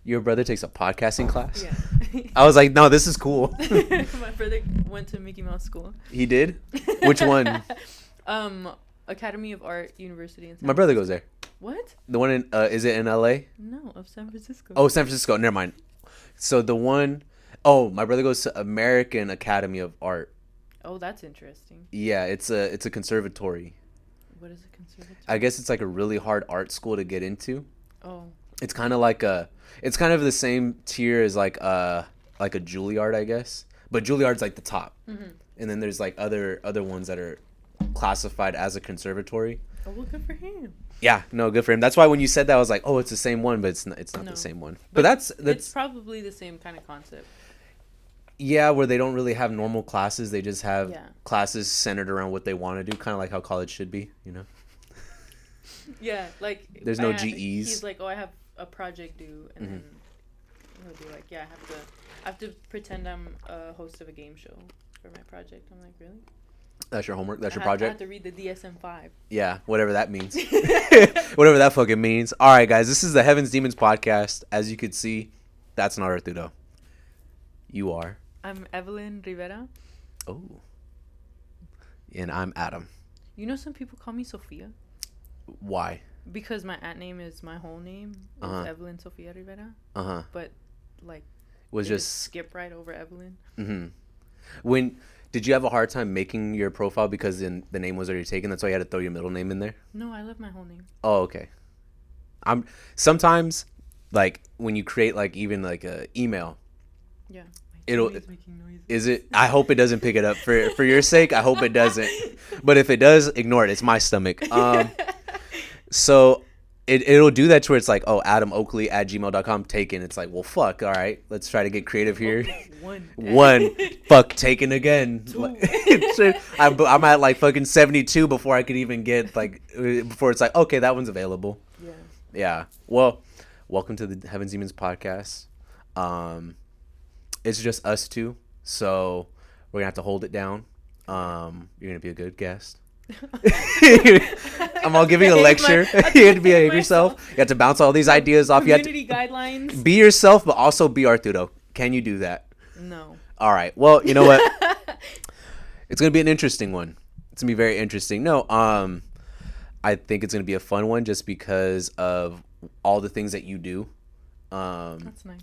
Your brother takes a podcasting class? Yeah. I was like, no, this is cool. My brother went to Mickey Mouse school. He did? Which one? Academy of Art University in San My brother Francisco. goes there. What? The one in, is it in LA? No, of San Francisco. Oh, San Francisco. Never mind. So the one, oh, my brother goes to American Academy of Art. Oh, that's interesting. Yeah, it's a conservatory. What is a conservatory? I guess it's like a really hard art school to get into. Oh. It's kind of like it's kind of the same tier as like a Juilliard, I guess. But Juilliard's like the top. Mm-hmm. And then there's like other ones that are classified as a conservatory. Oh, well, good for him. Yeah, no, good for him. That's why when you said that, I was like, oh, it's the same one, but it's not No. the same one. But that's it's probably the same kind of concept. yeah, where they don't really have normal classes. They just have Yeah. classes centered around what they want to do, kind of like how college should be, you know? Yeah, like There's no GEs. GEs. He's like, oh, I have a project due, and Mm-hmm. then he'll be like, yeah, I have to pretend I'm a host of a game show for my project. I'm like, really? That's your homework? That's your I project? have to read the DSM-5. Yeah, whatever that means. Whatever that fucking means. All right, guys, this is the Heavens Demons podcast. As you could see, that's not Arturo. You are. I'm Evelyn Rivera. Oh. And I'm Adam. You know, some people call me Sofia Why? because my aunt name is my whole name. It's Uh-huh. Evelyn Sofia Rivera. Uh-huh. But like, Was they just skip right over Evelyn. mm-hmm. When did you have a hard time making your profile because the name was already taken? That's why you had to throw your middle name in there? No, I love my whole name. Oh, okay. I'm sometimes like when you create like even like a email, Yeah. It'll- It's making noises. is it? I hope it doesn't pick it up for your sake. I hope it doesn't. But if it does, ignore it. It's my stomach. So it'll do that to where it's like, oh, AdamOakley@gmail.com taken. It's like, well, fuck. All right, let's try to get creative here. One, fuck, taken again. I'm at like fucking 72 before I could even get like before it's like, okay, that one's available. Yeah. Yeah. Well, welcome to the Heavens Demons podcast. It's just us two, so we're gonna have to hold it down. You're gonna be a good guest. I'm all giving you a lecture. You have to behave yourself. You have to bounce all these ideas off. You have to Community guidelines. be yourself, but also be Arturo. Can you do that? No. All right. Well, you know what? It's gonna be an interesting one. It's gonna be very interesting. No, I think it's gonna be a fun one just because of all the things that you do. That's nice.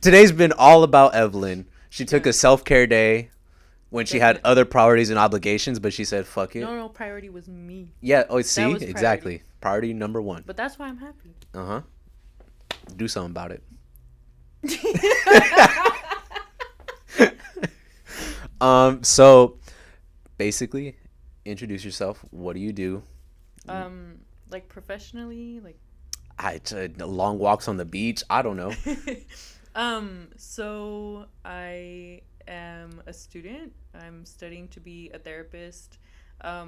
Today's been all about Evelyn. She took a self-care day when she had other priorities and obligations, but she said, fuck it. No, priority was me. Yeah, oh, see? was Exactly. Priority number one. But that's why I'm happy. Uh-huh. Do something about it. So, basically, introduce yourself. What do you do? Like professionally, like Long walks on the beach. I don't know. So I am a student. I'm studying to be a therapist, a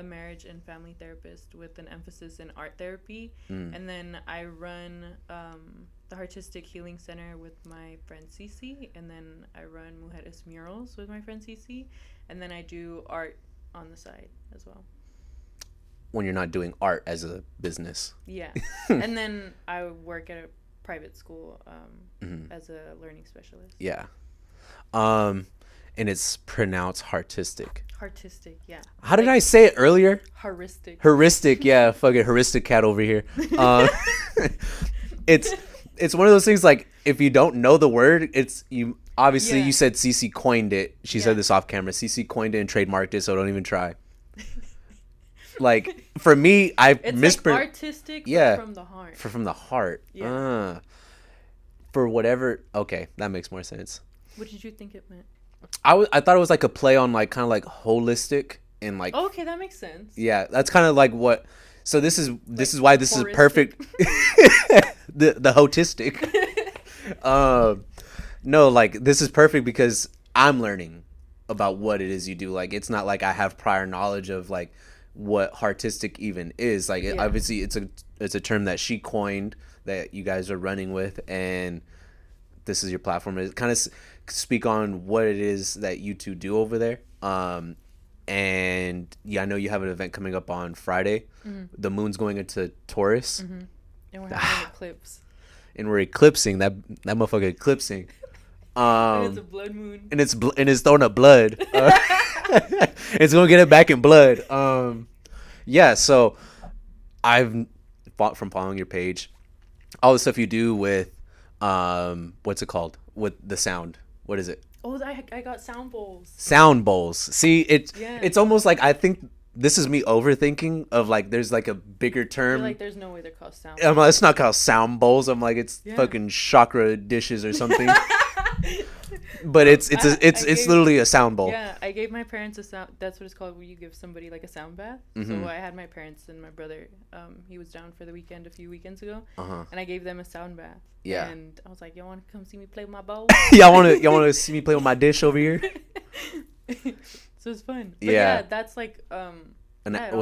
marriage and family therapist with an emphasis in art therapy. And then I run the Hartistic Healing Center with my friend Cece, and then I run Mujeres Murals with my friend Cece, and then I do art on the side as well. When you're not doing art as a business. Yeah. And then I work at a private school as a learning specialist. Yeah. And it's pronounced Hartistic. Hartistic, yeah. How did I say it earlier? Haristic. Heuristic, yeah, fucking heuristic cat over here. It's one of those things like if you don't know the word, it's you. Obviously, Yeah. you said Cece coined it. She Yeah. said this off camera. Cece coined it and trademarked it, so don't even try. Like for me, I It's mispronounced. like artistic, Yeah. but from the heart. From the heart. Yeah. For whatever. Okay, that makes more sense. What did you think it meant? I thought it was like a play on like kind of like holistic and like Oh, okay, that makes sense. yeah, that's kind of like what. So this is why this is horistic? perfect. the holistic. No, like this is perfect because I'm learning about what it is you do. Like it's not like I have prior knowledge of like what Hartistic even is. Like Yeah. obviously it's a term that she coined that you guys are running with, and this is your platform. It kind of speak on what it is that you two do over there. And yeah, I know you have an event coming up on Friday. The moon's going into Taurus. And we're having eclipse. and we're eclipsing that motherfucker eclipsing. And it's a blood moon. And it's throwing up blood. It's gonna get it back in blood. Yeah. So I've bought from following your page, all the stuff you do with, what's it called? With the sound. What is it? Oh, I got sound bowls. Sound bowls. See, it's almost like, I think this is me overthinking of like, there's like a bigger term. Like, there's no way they're called sound bowls. I'm like, it's not called sound bowls. I'm like, it's fucking chakra dishes or something. But it's literally a sound bowl. Yeah, I gave my parents a sound. That's what it's called, where you give somebody like a sound bath. So I had my parents and my brother. He was down for the weekend a few weekends ago, and I gave them a sound bath. Yeah. And I was like, y'all want to come see me play with my bowl? y'all want to see me play with my dish over here? So it's fun. But yeah, that's like a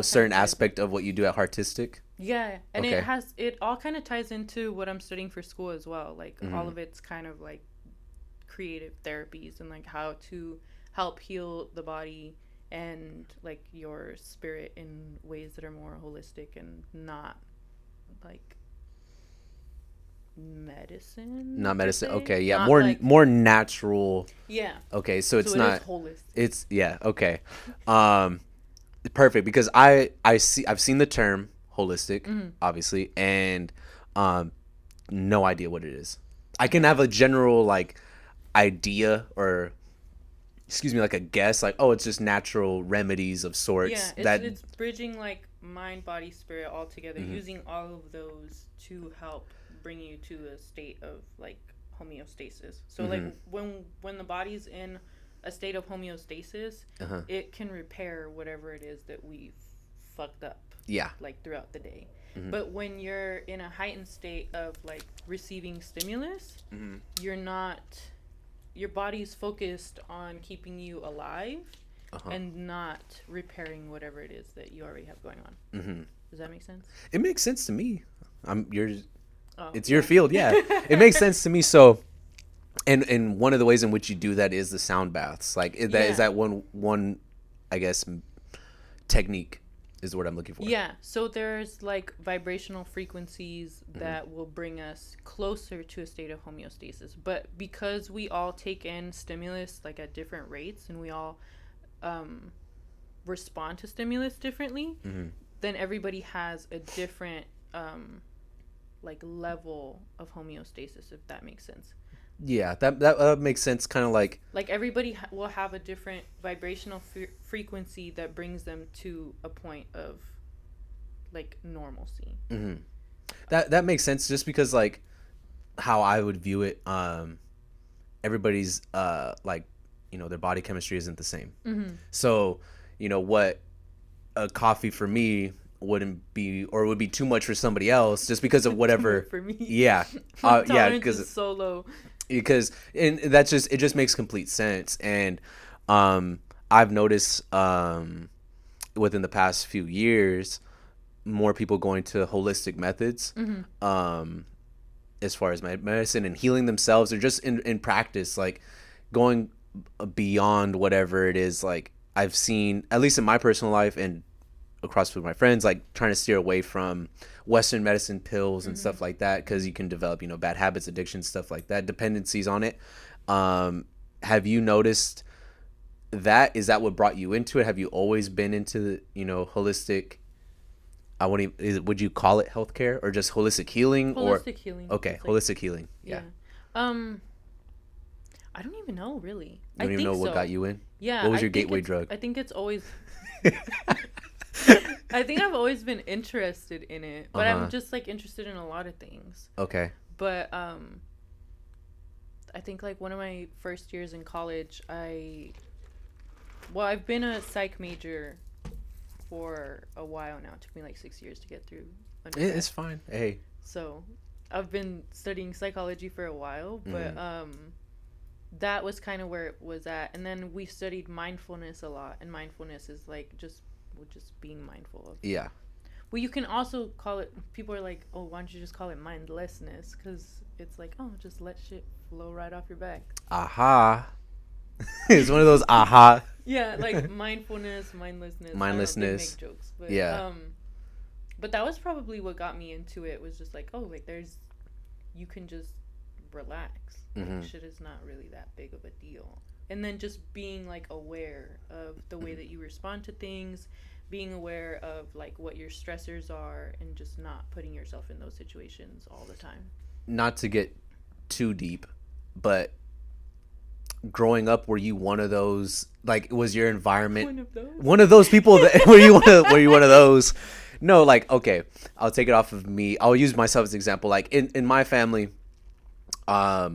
certain aspect of what you do at Hartistic. Yeah, and it all kind of ties into what I'm studying for school as well. Like all of it's kind of like creative therapies and like how to help heal the body and like your spirit in ways that are more holistic and not like medicine. Not medicine. Okay, yeah, not more natural. Yeah. Okay, so it's not holistic. It's okay. Perfect, because I've seen the term holistic, obviously, and no idea what it is. I can have a general like idea, or like a guess, like, oh, it's just natural remedies of sorts. Yeah, it's bridging like mind, body, spirit all together, using all of those to help bring you to a state of like homeostasis. So like when the body's in a state of homeostasis, it can repair whatever it is that we've fucked up. Yeah. Like throughout the day. But when you're in a heightened state of like receiving stimulus, your body's focused on keeping you alive and not repairing whatever it is that you already have going on. Does that make sense? It makes sense to me. It's your field, yeah. It makes sense to me. So, and one of the ways in which you do that is the sound baths. Like, is that one, I guess, technique is what I'm looking for. Yeah. So there's like vibrational frequencies that will bring us closer to a state of homeostasis. But because we all take in stimulus like at different rates, and we all respond to stimulus differently, then everybody has a different like level of homeostasis, if that makes sense. Yeah, that makes sense. Kind of like everybody will have a different vibrational frequency that brings them to a point of like normalcy. That makes sense, just because like how I would view it, everybody's like, their body chemistry isn't the same. So what a coffee for me wouldn't be, or would be too much for somebody else, just because of whatever. For me, yeah, because it's so low. Because it just makes complete sense. And I've noticed within the past few years, more people going to holistic methods, as far as medicine and healing themselves, or just in practice, like going beyond whatever it is. Like, I've seen, at least in my personal life and across with my friends, like trying to steer away from Western medicine pills and stuff like that, because you can develop bad habits, addiction, stuff like that, dependencies on it. Have you noticed that? Is that what brought you into it? Have you always been into holistic? Would you call it healthcare, or just holistic healing? Healing. Okay, holistic healing. Yeah. I don't even know, really. You don't even know what got you in? Yeah. What was your gateway drug? I think it's always I think I've always been interested in it, but I'm just like interested in a lot of things. Okay. But I think like one of my first years in college, I've been a psych major for a while now. It took me like 6 years to get through undergrad. It's fine. Hey. So I've been studying psychology for a while, but that was kind of where it was at. And then we studied mindfulness a lot, and mindfulness is like just being mindful of. Yeah. Well, you can also call it, people are like, oh, why don't you just call it mindlessness? Because it's like, oh, just let shit flow right off your back. Aha. It's one of those aha. Yeah, like mindfulness, mindlessness. Mindlessness. Make jokes, but, yeah. But that was probably what got me into it, was just like, oh, like there's you can just relax. Like, shit is not really that big of a deal. And then just being like aware of the way that you respond to things, being aware of like what your stressors are, and just not putting yourself in those situations all the time. Not to get too deep, but growing up, were you one of those, like, was your environment one of those people that were you one of those? No, like, okay, I'll take it off of me. I'll use myself as an example. Like in my family, I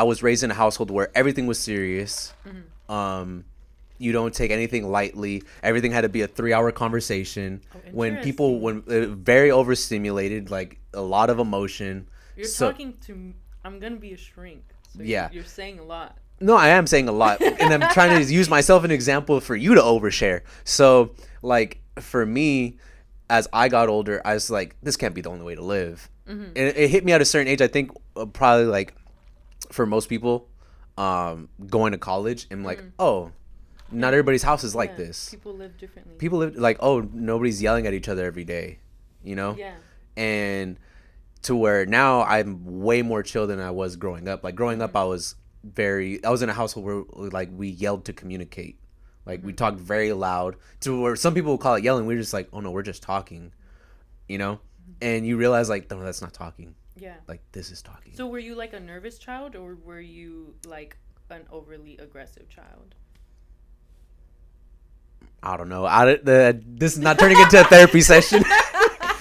was raised in a household where everything was serious. You don't take anything lightly. Everything had to be a 3-hour conversation. When very overstimulated, like a lot of emotion. You're talking to, I'm going to be a shrink. So yeah. You're saying a lot. No, I am saying a lot. And I'm trying to use myself as an example for you to overshare. So like for me, as I got older, I was like, this can't be the only way to live. And it hit me at a certain age. I think probably like for most people going to college, and like, oh, not everybody's house is like this. People live differently. People live like, oh, nobody's yelling at each other every day, you know? Yeah. And to where now I'm way more chill than I was growing up. Like growing up, I was in a household where like we yelled to communicate. Like we talked very loud, to where some people would call it yelling. We're just like, oh no, we're just talking, you know? And you realize like, no, that's not talking. Yeah. Like this is talking. So were you like a nervous child, or were you like an overly aggressive child? I don't know. This is not turning into a therapy session.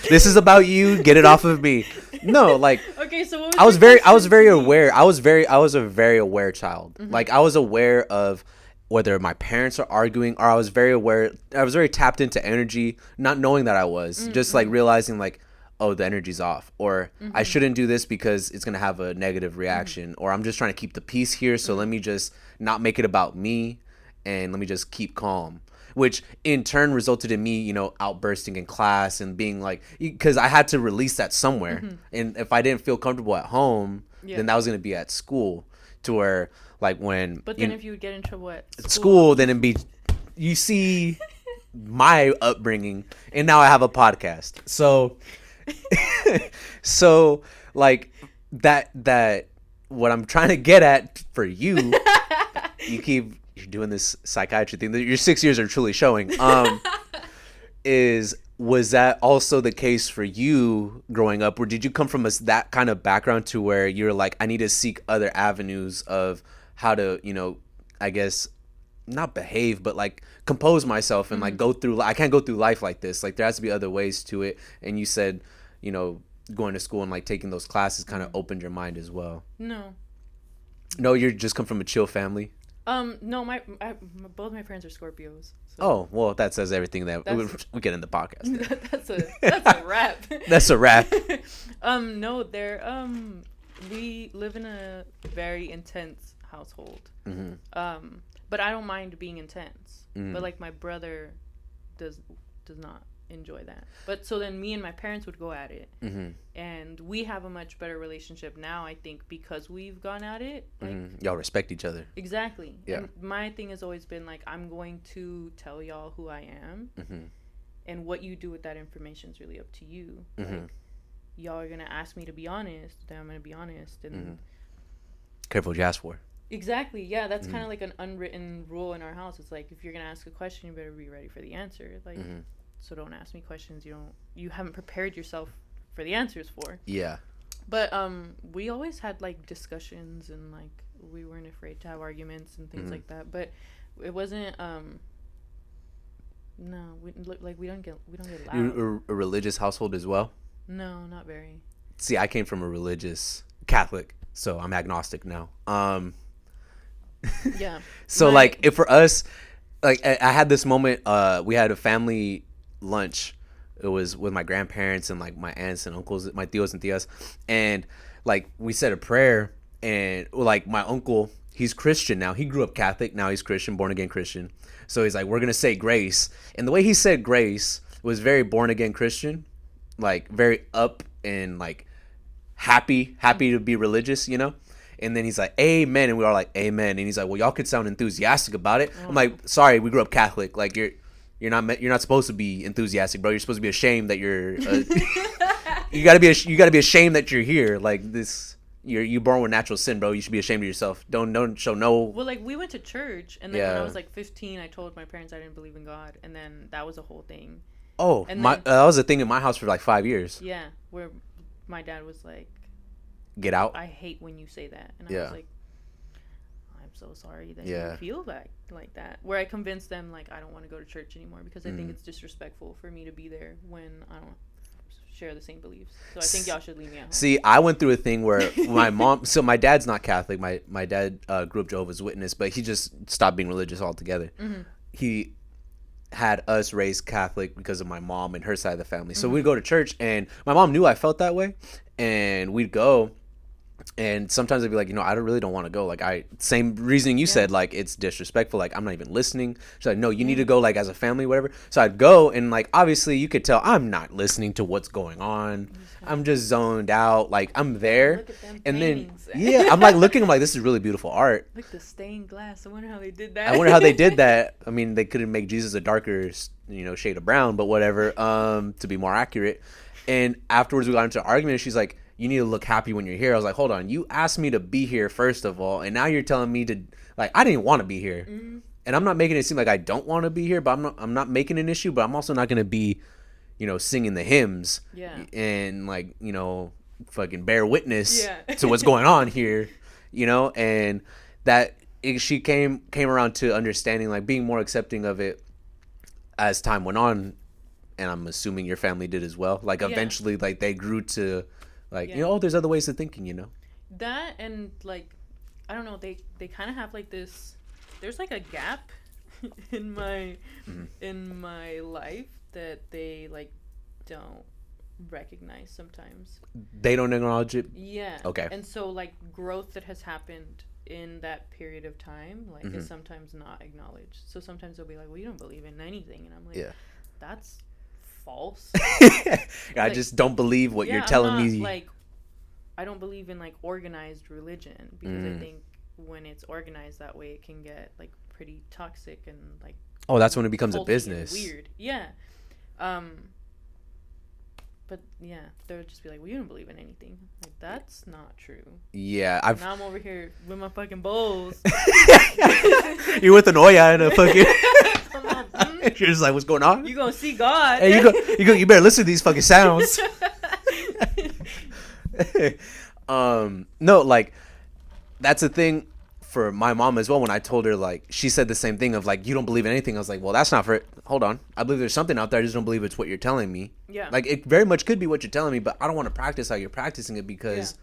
This is about you. Get it off of me. No, like, okay. So what I was very aware. I was a very aware child. Like I was aware of whether my parents are arguing, or I was very aware. I was very tapped into energy, not knowing that I was just like realizing like, oh, the energy's off, or I shouldn't do this because it's going to have a negative reaction, or I'm just trying to keep the peace here. So let me just not make it about me, and let me just keep calm, which in turn resulted in me, you know, outbursting in class and being like, because I had to release that somewhere. And if I didn't feel comfortable at home, then that was going to be at school, to where like when, but then if you would get in trouble at school, then it'd be, you see my upbringing, and now I have a podcast. So like that what I'm trying to get at for you, you're doing this psychiatry thing that your 6 years are truly showing, was that also the case for you growing up, or did you come from that kind of background to where you're like, I need to seek other avenues of how to, you know, I guess not behave, but like compose myself and like I can't go through life like this, like there has to be other ways to it? And you said, you know, going to school and like taking those classes kind of opened your mind as well. No, you just come from a chill family. No, both my parents are Scorpios. So. Oh, well, that says everything that we get in the podcast. That's a wrap. That's a wrap. No, they're we live in a very intense household. But I don't mind being intense. But like my brother does not enjoy that. But so then me and my parents would go at it, and we have a much better relationship now, I think, because we've gone at it. Like, y'all respect each other. Exactly. Yeah. And my thing has always been like, I'm going to tell y'all who I am, and what you do with that information is really up to you. Like, y'all are gonna ask me to be honest, then I'm gonna be honest, and careful what you ask for. Exactly. Yeah, that's kind of like an unwritten rule in our house. It's like, if you're gonna ask a question, you better be ready for the answer. Like, so don't ask me questions you haven't prepared yourself for the answers for. Yeah. But we always had like discussions, and like we weren't afraid to have arguments and things like that. But it wasn't no, we don't get loud. You're a religious household as well? No, not very. See, I came from a religious Catholic, so I'm agnostic now. Yeah. So like, if for us, like I had this moment, we had a family lunch. It was with my grandparents and like my aunts and uncles, my tios and tias, and like we said a prayer, and like my uncle, he's Christian now. He grew up Catholic, now he's Christian, born again Christian. So he's like, we're gonna say grace, and the way he said grace was very born again Christian, like very up and like happy to be religious, you know. And then he's like, amen, and we are like, amen, and he's like, well, y'all could sound enthusiastic about it. I'm like, sorry, we grew up Catholic. Like you're not supposed to be enthusiastic, bro. You're supposed to be ashamed that you're You gotta be ashamed that you're here. Like this, you born with natural sin, bro. You should be ashamed of yourself. Don't show no. Well, like we went to church, and then when I was like 15, I told my parents I didn't believe in God, and then that was a whole thing. Oh, and that was a thing in my house for like 5 years. Yeah, where my dad was like, "Get out." I hate when you say that, and I was like, I'm so sorry that you feel like that. Where I convinced them like I don't want to go to church anymore because I think it's disrespectful for me to be there when I don't share the same beliefs. So I think y'all should leave me out. See, I went through a thing where my mom. So my dad's not Catholic. My dad grew up Jehovah's Witness, but he just stopped being religious altogether. He had us raised Catholic because of my mom and her side of the family. So we'd go to church, and my mom knew I felt that way, and we'd go. And sometimes I'd be like, I really don't want to go. Like same reasoning you said, like it's disrespectful. Like I'm not even listening. She's like, no, you need to go like as a family, whatever. So I'd go, and like obviously you could tell I'm not listening to what's going on. I'm just zoned out. Like I'm there, Look at them and paintings. then I'm like looking. I'm like, this is really beautiful art. Look, the stained glass. I wonder how they did that. I wonder how they did that. I mean, they couldn't make Jesus a darker, shade of brown, but whatever, to be more accurate. And afterwards, we got into an argument, and she's like, you need to look happy when you're here. I was like, hold on, you asked me to be here first of all, and now you're telling me to, like, I didn't want to be here. And I'm not making it seem like I don't want to be here, but I'm not making an issue, but I'm also not going to be, singing the hymns and like, fucking bear witness to what's going on here, and that she came around to understanding, like being more accepting of it as time went on. And I'm assuming your family did as well. Like eventually, like they grew to like, there's other ways of thinking, That and like, I don't know, they kind of have like this, there's like a gap in my life that they like don't recognize sometimes. They don't acknowledge it? Yeah. Okay. And so like growth that has happened in that period of time like is sometimes not acknowledged. So sometimes they'll be like, well, you don't believe in anything, and I'm like, that's false. I just don't believe what you're telling me. Like, I don't believe in like organized religion because I think when it's organized that way, it can get like pretty toxic and like. Oh, that's when it becomes a business. Weird, yeah. But yeah, they would just be like, "Well, you don't believe in anything." Like that's not true. Yeah, now I'm over here with my fucking bowls. You're with an Oya and a fucking. You're just like, what's going on? You gonna see God? Hey, you better listen to these fucking sounds. No, like that's a thing for my mom as well. When I told her, like, she said the same thing of like, you don't believe in anything. I was like, well, that's not for it. Hold on, I believe there's something out there. I just don't believe it's what you're telling me. Yeah, like it very much could be what you're telling me, but I don't want to practice how you're practicing it because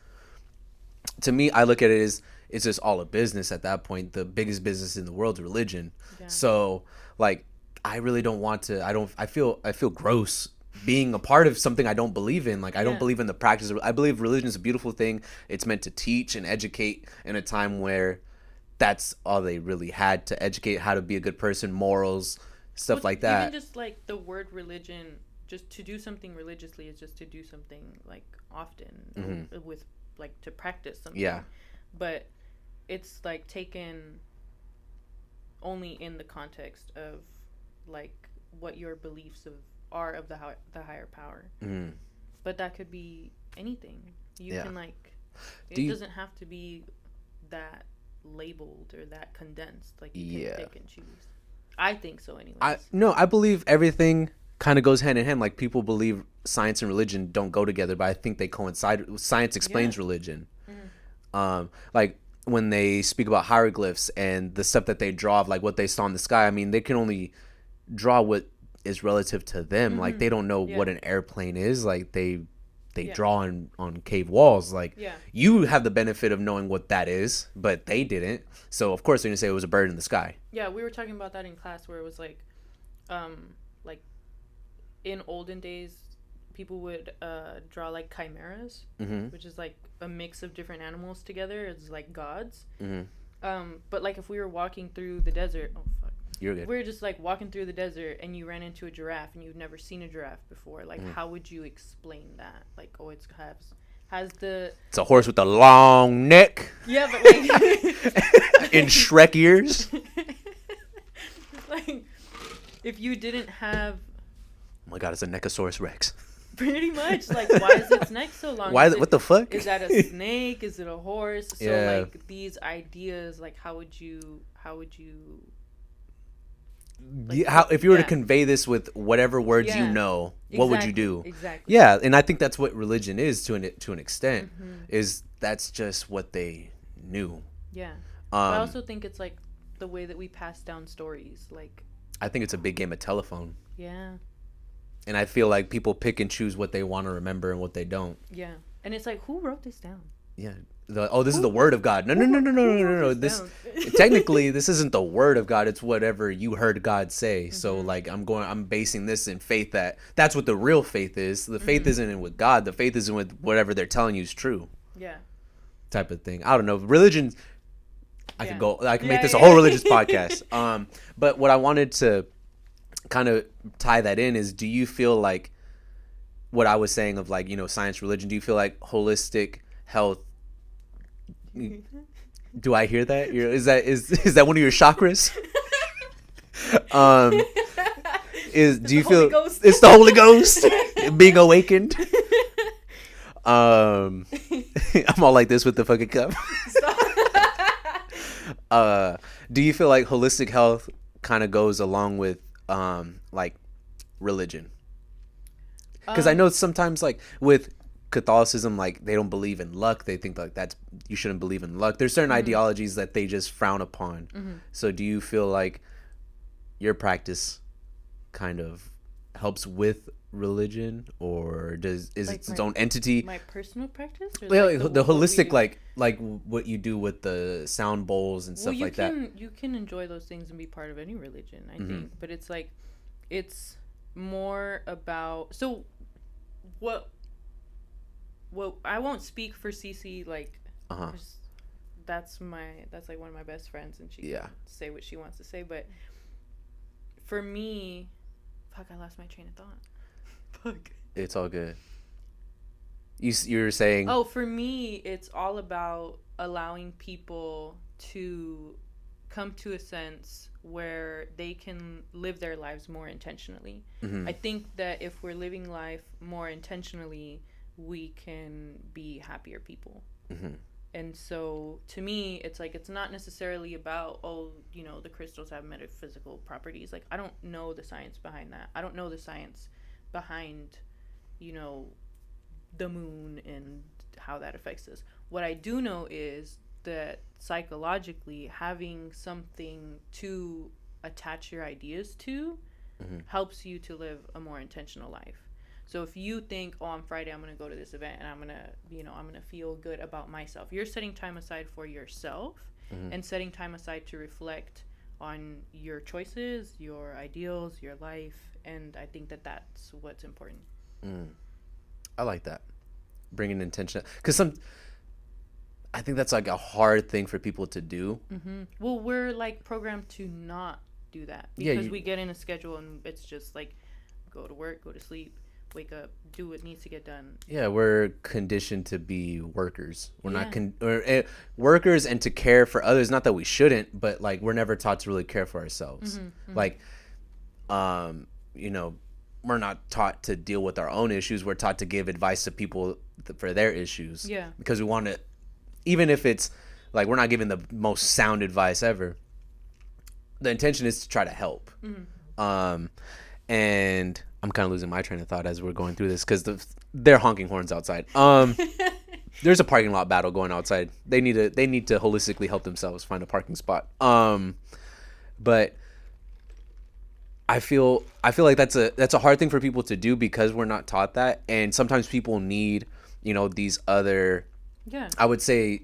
to me, I look at it as it's just all a business at that point. The biggest business in the world is religion. So like, I really don't want to. I feel gross being a part of something I don't believe in. Like I don't believe in the practice. I believe religion is a beautiful thing. It's meant to teach and educate in a time where that's all they really had to educate, how to be a good person, morals, stuff like that. Even just like the word religion, just to do something religiously is just to do something like often with like to practice something. Yeah. But it's like taken only in the context of like what your beliefs are of the higher power. But that could be anything. You can like it doesn't have to be that labeled or that condensed. Like you can pick and choose. I think so anyways. I believe everything kind of goes hand in hand. Like people believe science and religion don't go together, but I think they coincide. Science explains religion. Like when they speak about hieroglyphs and the stuff that they draw of like what they saw in the sky, I mean, they can only draw what is relative to them. Like they don't know what an airplane is. Like they draw on cave walls. Like you have the benefit of knowing what that is, but they didn't. So of course they're gonna say it was a bird in the sky. Yeah, we were talking about that in class where it was like in olden days people would draw like chimeras, which is like a mix of different animals together. It's like gods. But like if we were walking through the desert, you're good. We're just like walking through the desert and you ran into a giraffe and you've never seen a giraffe before. Like how would you explain that? Like, oh, it's it's a horse with a long neck. Yeah, but like in Shrek ears. Like if you didn't have, oh my god, it's a Nechosaurus Rex. Pretty much. Like, why is its neck so long? What the fuck? Is that a snake? Is it a horse? So Yeah. like these ideas, like how would you like, how if you were to yeah. convey this with whatever words Yeah. you know, what would you Exactly. do? Exactly. Yeah, and I think that's what religion is to an extent. Mhm. Is that's just what they knew. Yeah. But I Um, also think it's like the way that we pass down stories. Like, I think it's a big game of telephone, yeah. and I feel like people pick and choose what they want to remember and what they don't. Yeah. And it's like, who wrote this down? Yeah. This is the word of God. No. This technically this isn't the word of God. It's whatever you heard God say. So like I'm basing this in faith that's what the real faith is. The faith isn't in with God. The faith isn't with whatever they're telling you is true. Yeah. Type of thing. I don't know. Religion. I Yeah. could make this a whole religious podcast. But what I wanted to kind of tie that in is, do you feel like what I was saying of like, science, religion, do you feel like holistic health, do I hear that? Is that one of your chakras? Do you feel it's the Holy Ghost being awakened? I'm all like this with the fucking cup. Do you feel like holistic health kind of goes along with like religion? Because I know sometimes like with Catholicism, like they don't believe in luck. They think like you shouldn't believe in luck. There's certain ideologies that they just frown upon. So do you feel like your practice kind of helps with religion, or is Like it its own entity? My personal practice? Or Like like the what we holistic, do? like what you do with the sound bowls and stuff like that. You can enjoy those things and be part of any religion, I think. But it's like, it's more about, so what I won't speak for Cece, like, that's like one of my best friends, and she can say what she wants to say. But for me, fuck, I lost my train of thought. Fuck. It's all good. You're saying, oh, for me, it's all about allowing people to come to a sense where they can live their lives more intentionally. I think that if we're living life more intentionally, we can be happier people. And so to me, it's like, it's not necessarily about, the crystals have metaphysical properties. Like, I don't know the science behind that. I don't know the science behind, the moon and how that affects us. What I do know is that psychologically, having something to attach your ideas to helps you to live a more intentional life. So if you think, on Friday I'm going to go to this event and I'm going to feel good about myself, you're setting time aside for yourself and setting time aside to reflect on your choices, your ideals, your life. And I think that that's what's important. I like that. Bringing intention. Because I think that's like a hard thing for people to do. Well, we're like programmed to not do that because we get in a schedule and it's just like, go to work, go to sleep, wake up, do what needs to get done. Yeah, we're conditioned to be workers. We're not workers, and to care for others. Not that we shouldn't, but like we're never taught to really care for ourselves. Like, we're not taught to deal with our own issues. We're taught to give advice to people for their issues. Yeah, because we want to, even if it's like we're not giving the most sound advice ever. The intention is to try to help. And I'm kind of losing my train of thought as we're going through this because they're honking horns outside. There's a parking lot battle going outside. They need to holistically help themselves find a parking spot. But I feel like that's a hard thing for people to do because we're not taught that, and sometimes people need these other I would say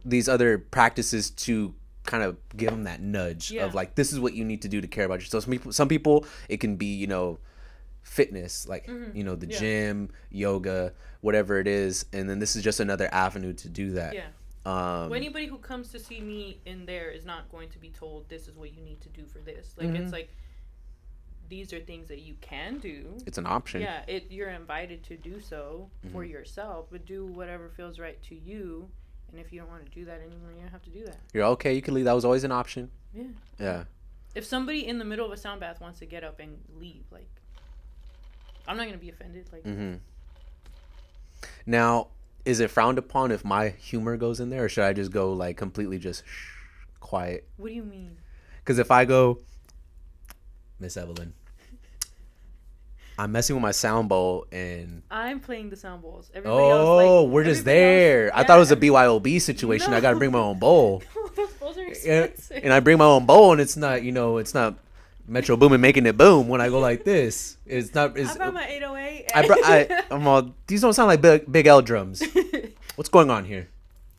these other practices to kind of give them that nudge of like, this is what you need to do to care about yourself. Some people it can be fitness, like the gym, yoga, whatever it is, and then this is just another avenue to do that. Well, anybody who comes to see me in there is not going to be told this is what you need to do for this. Like it's like, these are things that you can do. It's an option. Yeah, you're invited to do so for yourself, but do whatever feels right to you. And if you don't want to do that anymore, you don't have to do that. You're okay. You can leave. That was always an option. Yeah. Yeah. If somebody in the middle of a sound bath wants to get up and leave, like, I'm not gonna be offended. Like, Now, is it frowned upon if my humor goes in there, or should I just go like completely just quiet? what do you mean? Because if I go, Miss Evelyn, I'm messing with my sound bowl and I'm playing the sound bowls. Everybody else, like, we're just everybody there. else- I thought it was a yeah, BYOB situation. I got to bring my own bowl. Those bowls are expensive. And I bring my own bowl, and it's not, it's not Metro Boomin making it boom when I go like this. It's not. I brought my 808. I'm all. These don't sound like big L drums. What's going on here?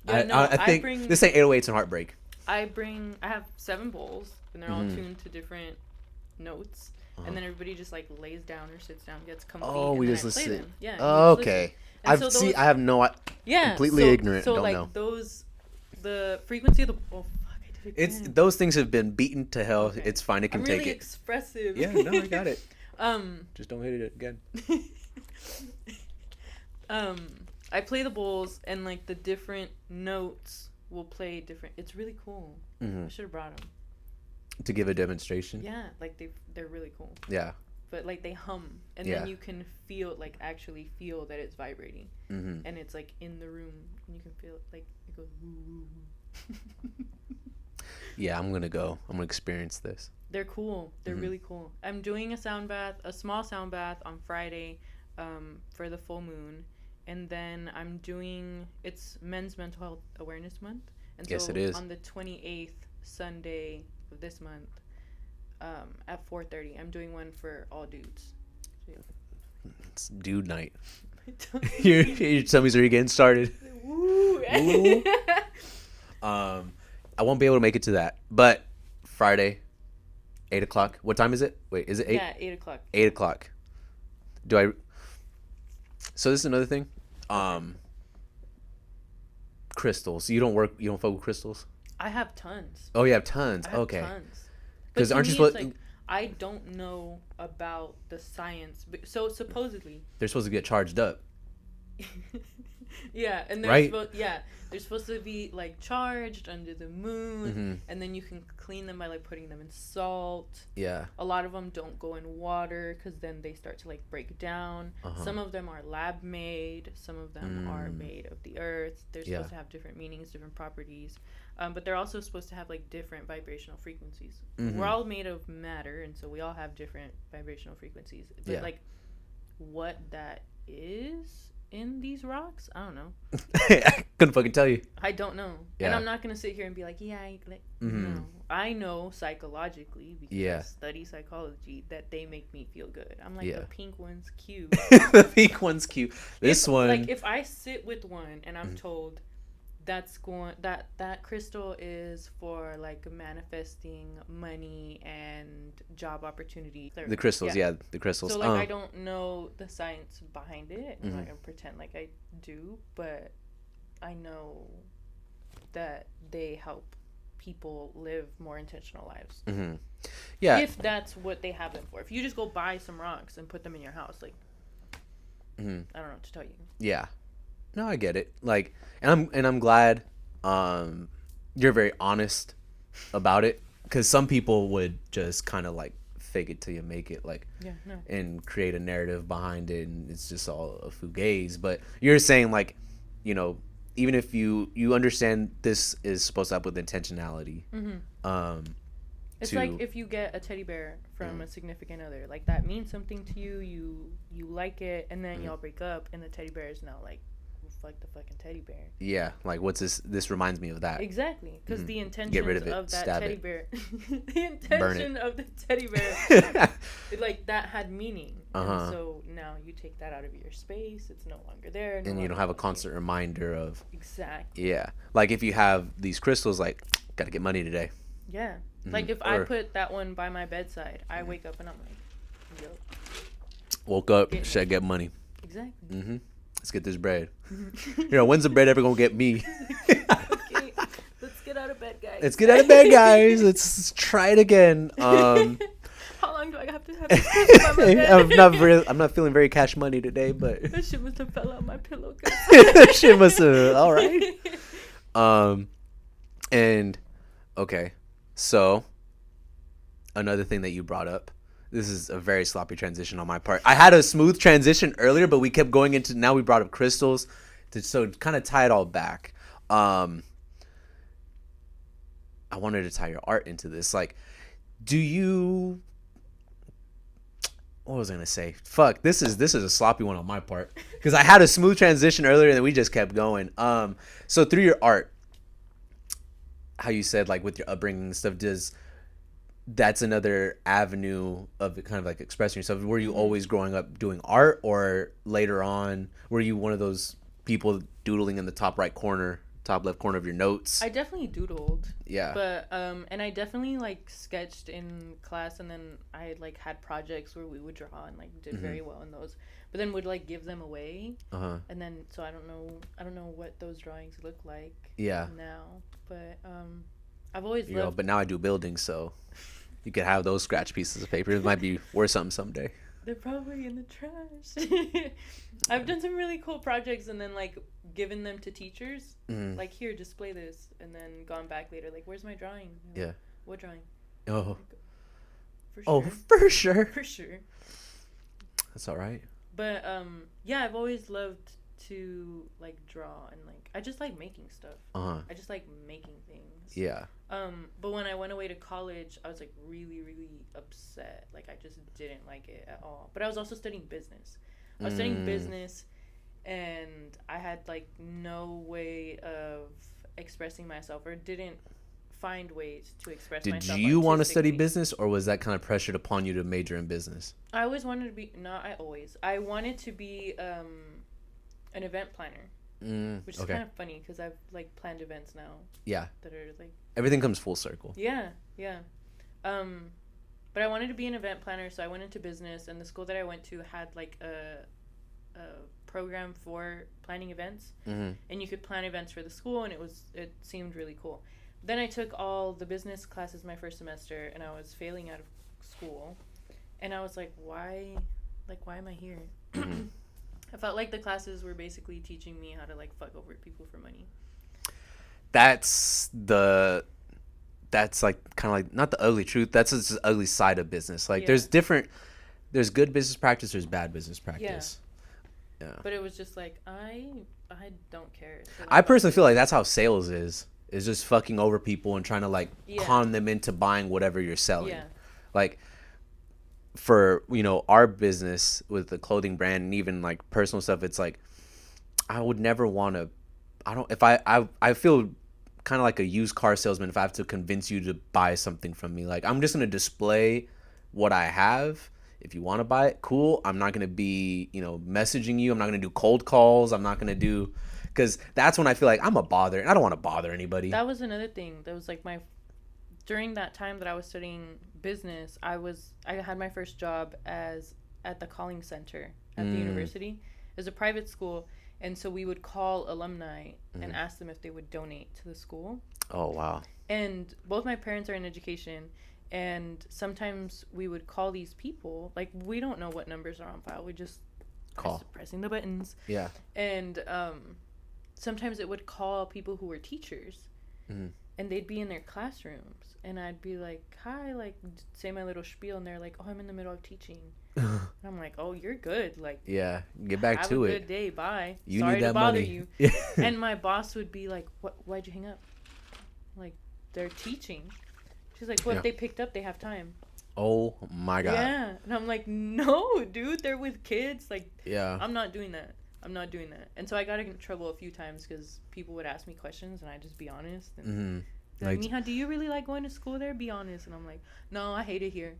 Yeah, no, I think this ain't 808s and Heartbreak. I have 7 bowls, and they're all tuned to different notes. And then everybody just like lays down or sits down, gets comfy. Oh, and we then just I play listen. them. Yeah. Oh, okay. I have no. Yeah. Completely ignorant. So don't like know. the frequency of the. Oh fuck! I did it again. Those things have been beaten to hell. Okay. It's fine. It can I'm take really it. expressive. Yeah. No, I got it. Um. Just don't hit it again. I play the bowls, and like the different notes will play different. It's really cool. I should have brought them. To give a demonstration. Yeah, like they're really cool. Yeah. But like they hum, and then you can actually feel that it's vibrating, and it's like in the room, and you can feel it, like it goes woo woo woo. Yeah, I'm gonna experience this. They're cool. They're really cool. I'm doing a small sound bath on Friday, for the full moon, and then it's Men's Mental Health Awareness Month, and yes, so it is. on the 28th Sunday of this month. At 4:30, I'm doing one for all dudes. So, yeah. It's dude night. your tummies are getting started. Woo. Woo. I won't be able to make it to that, but Friday, 8:00. What time is it? Wait, is it 8? Yeah, 8:00. 8:00. Do I? So this is another thing. Crystals. You don't fuck with crystals? I have tons. Oh, you have tons. I have okay. Tons. Because aren't you supposed? Like, I don't know about the science, but so supposedly They're supposed to get charged up. yeah, and they're right? they're supposed to be like charged under the moon, and then you can clean them by like putting them in salt. Yeah. A lot of them don't go in water because then they start to like break down. Some of them are lab made. Some of them are made of the earth. They're supposed to have different meanings, different properties. But they're also supposed to have like different vibrational frequencies. We're all made of matter, and so we all have different vibrational frequencies. But like, what that is in these rocks, I don't know. I couldn't fucking tell you. I don't know. And I'm not gonna sit here and be like, no. I know psychologically because I study psychology that they make me feel good. I'm like, the pink one's cute. The pink one's cute. This one, like, if I sit with one and I'm told that crystal is for like manifesting money and job opportunity. The crystals, the crystals. So like, I don't know the science behind it. I'm not gonna pretend like I do, but I know that they help people live more intentional lives. Yeah. If that's what they have them for. If you just go buy some rocks and put them in your house, like, I don't know what to tell you. Yeah. No, I get it. Like, and I'm glad you're very honest about it, because some people would just kind of like fake it till you make it, like, and create a narrative behind it, and it's just all a fugazi. But you're saying, like, even if you understand this is supposed to happen with intentionality. It's like if you get a teddy bear from a significant other, like, that means something to you. You like it, and then y'all break up, and the teddy bear is now like, fuck the fucking teddy bear. Yeah, like, what's this? This reminds me of that. Exactly, because the intention Get rid of it, of that stab teddy it. bear, the intention of the teddy bear, like, that had meaning. And so now you take that out of your space. It's no longer there. And you don't have a constant reminder of. Exactly. Yeah, like if you have these crystals, like, gotta get money today. Yeah, like if I put that one by my bedside, I wake up and I'm like, yo. Woke up, should I get money? Exactly. Let's get this bread. When's the bread ever gonna get me? Okay, let's get out of bed, guys. Let's try it again. How long do I have to have this crystal by my bed? I'm not feeling very cash money today, but that shit must have fell out my pillow. That shit must have. All right. And okay, so another thing that you brought up This is a very sloppy transition on my part. I had a smooth transition earlier, but we kept going into, now we brought up crystals to kind of tie it all back. I wanted to tie your art into this. Like, do you, what was I gonna say? Fuck, this is a sloppy one on my part because I had a smooth transition earlier and then we just kept going. So through your art, how you said like with your upbringing and stuff, that's another avenue of kind of like expressing yourself. Were you always growing up doing art, or later on were you one of those people doodling in the top left corner of your notes? I definitely doodled. Yeah. But and I definitely like sketched in class, and then I like had projects where we would draw and like did very well in those. But then would like give them away. And then so I don't know what those drawings look like. Yeah. Now, but I've always loved. But now I do buildings, so you could have those scratch pieces of paper. It might be worth something someday. They're probably in the trash. I've done some really cool projects and then like given them to teachers. Like, here, display this, and then gone back later. Like, where's my drawing? Yeah. What drawing? Oh. For sure. Oh, for sure. For sure. That's all right. But yeah, I've always loved to like draw and like I just like making stuff. I just like making things. Yeah. But when I went away to college, I was like really, really upset. Like I just didn't like it at all. But I was also studying business. I was studying business, and I had like no way of expressing myself, or didn't find ways to express myself. Did you want to study business, or was that kind of pressured upon you to major in business? I always wanted to be. I wanted to be an event planner. Which is kind of funny because I've like planned events now. Yeah. That are like everything comes full circle. Yeah. But I wanted to be an event planner, so I went into business, and the school that I went to had like a program for planning events, and you could plan events for the school, and it seemed really cool. Then I took all the business classes my first semester, and I was failing out of school, and I was like, why am I here? I felt like the classes were basically teaching me how to like fuck over people for money. That's like kind of like not the ugly truth. That's just the ugly side of business. Like there's good business practice, there's bad business practice. Yeah. But it was just like I don't care. So like, I personally feel like that's how sales is just fucking over people and trying to like con them into buying whatever you're selling. Yeah. Like for, our business with the clothing brand and even like personal stuff, it's like I would never want to I feel kind of like a used car salesman if I have to convince you to buy something from me. Like, I'm just going to display what I have. If you want to buy it, cool. I'm not going to be, messaging you. I'm not going to do cold calls. I'm not going to do, because that's when I feel like I'm a bother. And I don't want to bother anybody. That was another thing. That was like during that time that I was studying business, I had my first job at the calling center at the university. It was a private school. And so we would call alumni and ask them if they would donate to the school. Oh, wow. And both my parents are in education. And sometimes we would call these people. Like, we don't know what numbers are on file. We just pressing the buttons. Yeah. And sometimes it would call people who were teachers. And they'd be in their classrooms. And I'd be like, hi, like, say my little spiel. And they're like, oh, I'm in the middle of teaching. And I'm like, oh, you're good. Like, yeah, get back to it. Have a good day. Bye. Sorry to bother you. And my boss would be like, why'd you hang up? Like, they're teaching. She's like, if they picked up, they have time. Oh, my God. Yeah. And I'm like, no, dude, they're with kids. Like, I'm not doing that. And so I got in trouble a few times because people would ask me questions and I'd just be honest. And like, Mija, do you really like going to school there? Be honest. And I'm like, no, I hate it here.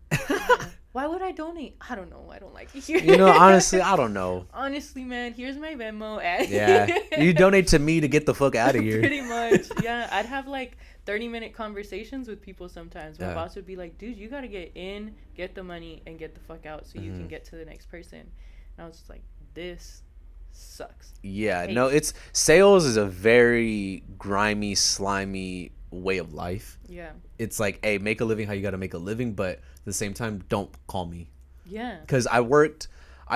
Why would I donate? I don't know. I don't like it here. Honestly, I don't know. Honestly, man, here's my Venmo. Yeah. You donate to me to get the fuck out of here. Pretty much. Yeah. I'd have like 30-minute conversations with people sometimes. My boss would be like, dude, you got to get in, get the money, and get the fuck out so you can get to the next person. And I was just like, this sucks. Yeah. No, it's sales is a very grimy, slimy way of life. Yeah. It's like, hey, make a living how you got to make a living, but at the same time, don't call me. Yeah. Because I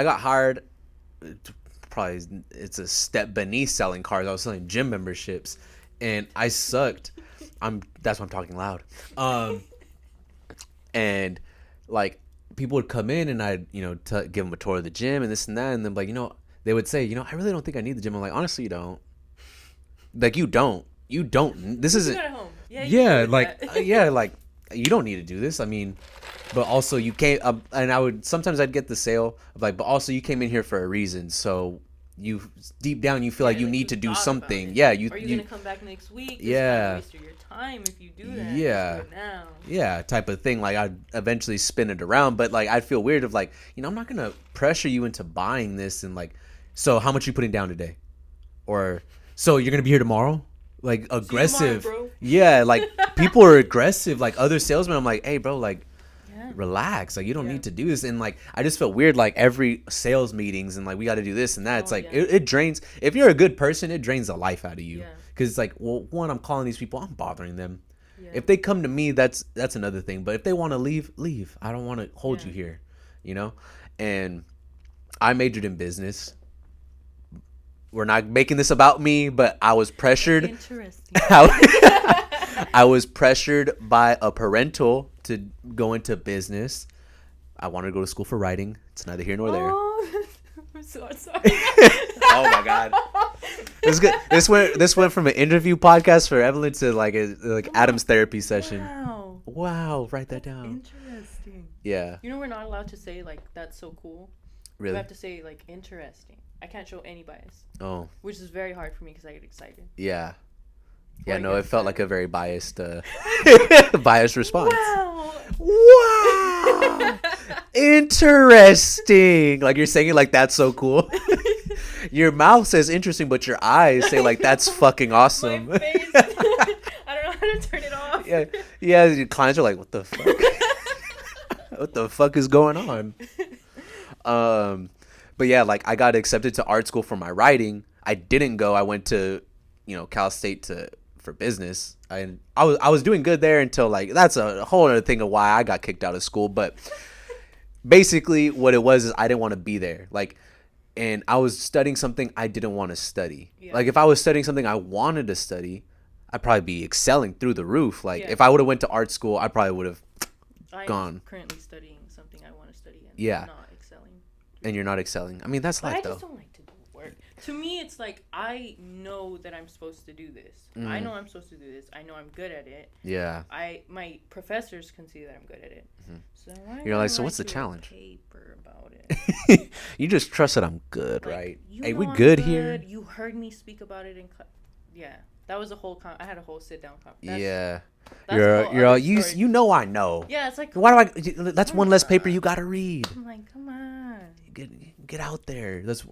got hired, probably it's a step beneath selling cars. I was selling gym memberships and I sucked. That's why I'm talking loud. And like people would come in and I'd, give them a tour of the gym and this and that. And then, like, they would say, I really don't think I need the gym. I'm like, honestly, you don't. Like, you don't. You don't. This isn't. At home. Yeah, like, like, you don't need to do this. I mean, but also you came, and sometimes I'd get the sale of like, but also you came in here for a reason. So you, deep down, you feel like you need to do something. Yeah. Are you going to come back next week? Yeah. Waste your time if you do that. Yeah. Just do it now. Yeah. Type of thing. Like, I'd eventually spin it around, but like, I'd feel weird of like, I'm not going to pressure you into buying this. And like, so how much are you putting down today? Or, so you're going to be here tomorrow? Like, aggressive. Tomorrow, bro. Yeah. Like, people are aggressive. Like, other salesmen, I'm like, hey, bro, like, relax. Like, you don't need to do this. And like, I just felt weird, like every sales meetings and like, we got to do this and that. It's like, it drains. If you're a good person, it drains the life out of you. Because it's like, well, one, I'm calling these people, I'm bothering them. If they come to me, that's another thing. But if they want to leave. I don't want to hold you here, And I majored in business. We're not making this about me, but I was pressured. Interesting. I was pressured by a parental to go into business. I wanted to go to school for writing. It's neither here nor there. Oh, I'm so sorry. Oh my God. This good. This went from an interview podcast for Evelyn to like Adam's therapy session. Wow. Write that down. Interesting. Yeah. We're not allowed to say like that's so cool. Really? We have to say like interesting. I can't show any bias. Oh. Which is very hard for me because I get excited. Yeah. Yeah, no, it felt like a very biased response. Wow. Interesting. Like, you're saying it like that's so cool. Your mouth says interesting, but your eyes say like that's fucking awesome. My face. I don't know how to turn it off. Yeah. Your clients are like, what the fuck? What the fuck is going on? But yeah, like I got accepted to art school for my writing. I didn't go. I went to, Cal State for business. I was doing good there until like that's a whole other thing of why I got kicked out of school. But basically, what it was is I didn't want to be there. Like, and I was studying something I didn't want to study. Yeah. Like if I was studying something I wanted to study, I'd probably be excelling through the roof. Like if I would have went to art school, I probably would have gone. I'm currently studying something I want to study and not excelling. And you're not excelling. I mean, that's life though. I just don't like to do work. To me, it's like I know that I'm supposed to do this. I know I'm supposed to do this. I know I'm good at it. Yeah. My professors can see that I'm good at it. Mm-hmm. So you're like, so what's the challenge? Paper about it. You just trust that I'm good, like, right? Hey, we good here? You heard me speak about it in class. Yeah. That was a whole I had a whole sit down conversation. Yeah. You're all you I know. Yeah, it's like why do that's one less paper you got to read. I'm like, come on. Get out there. That's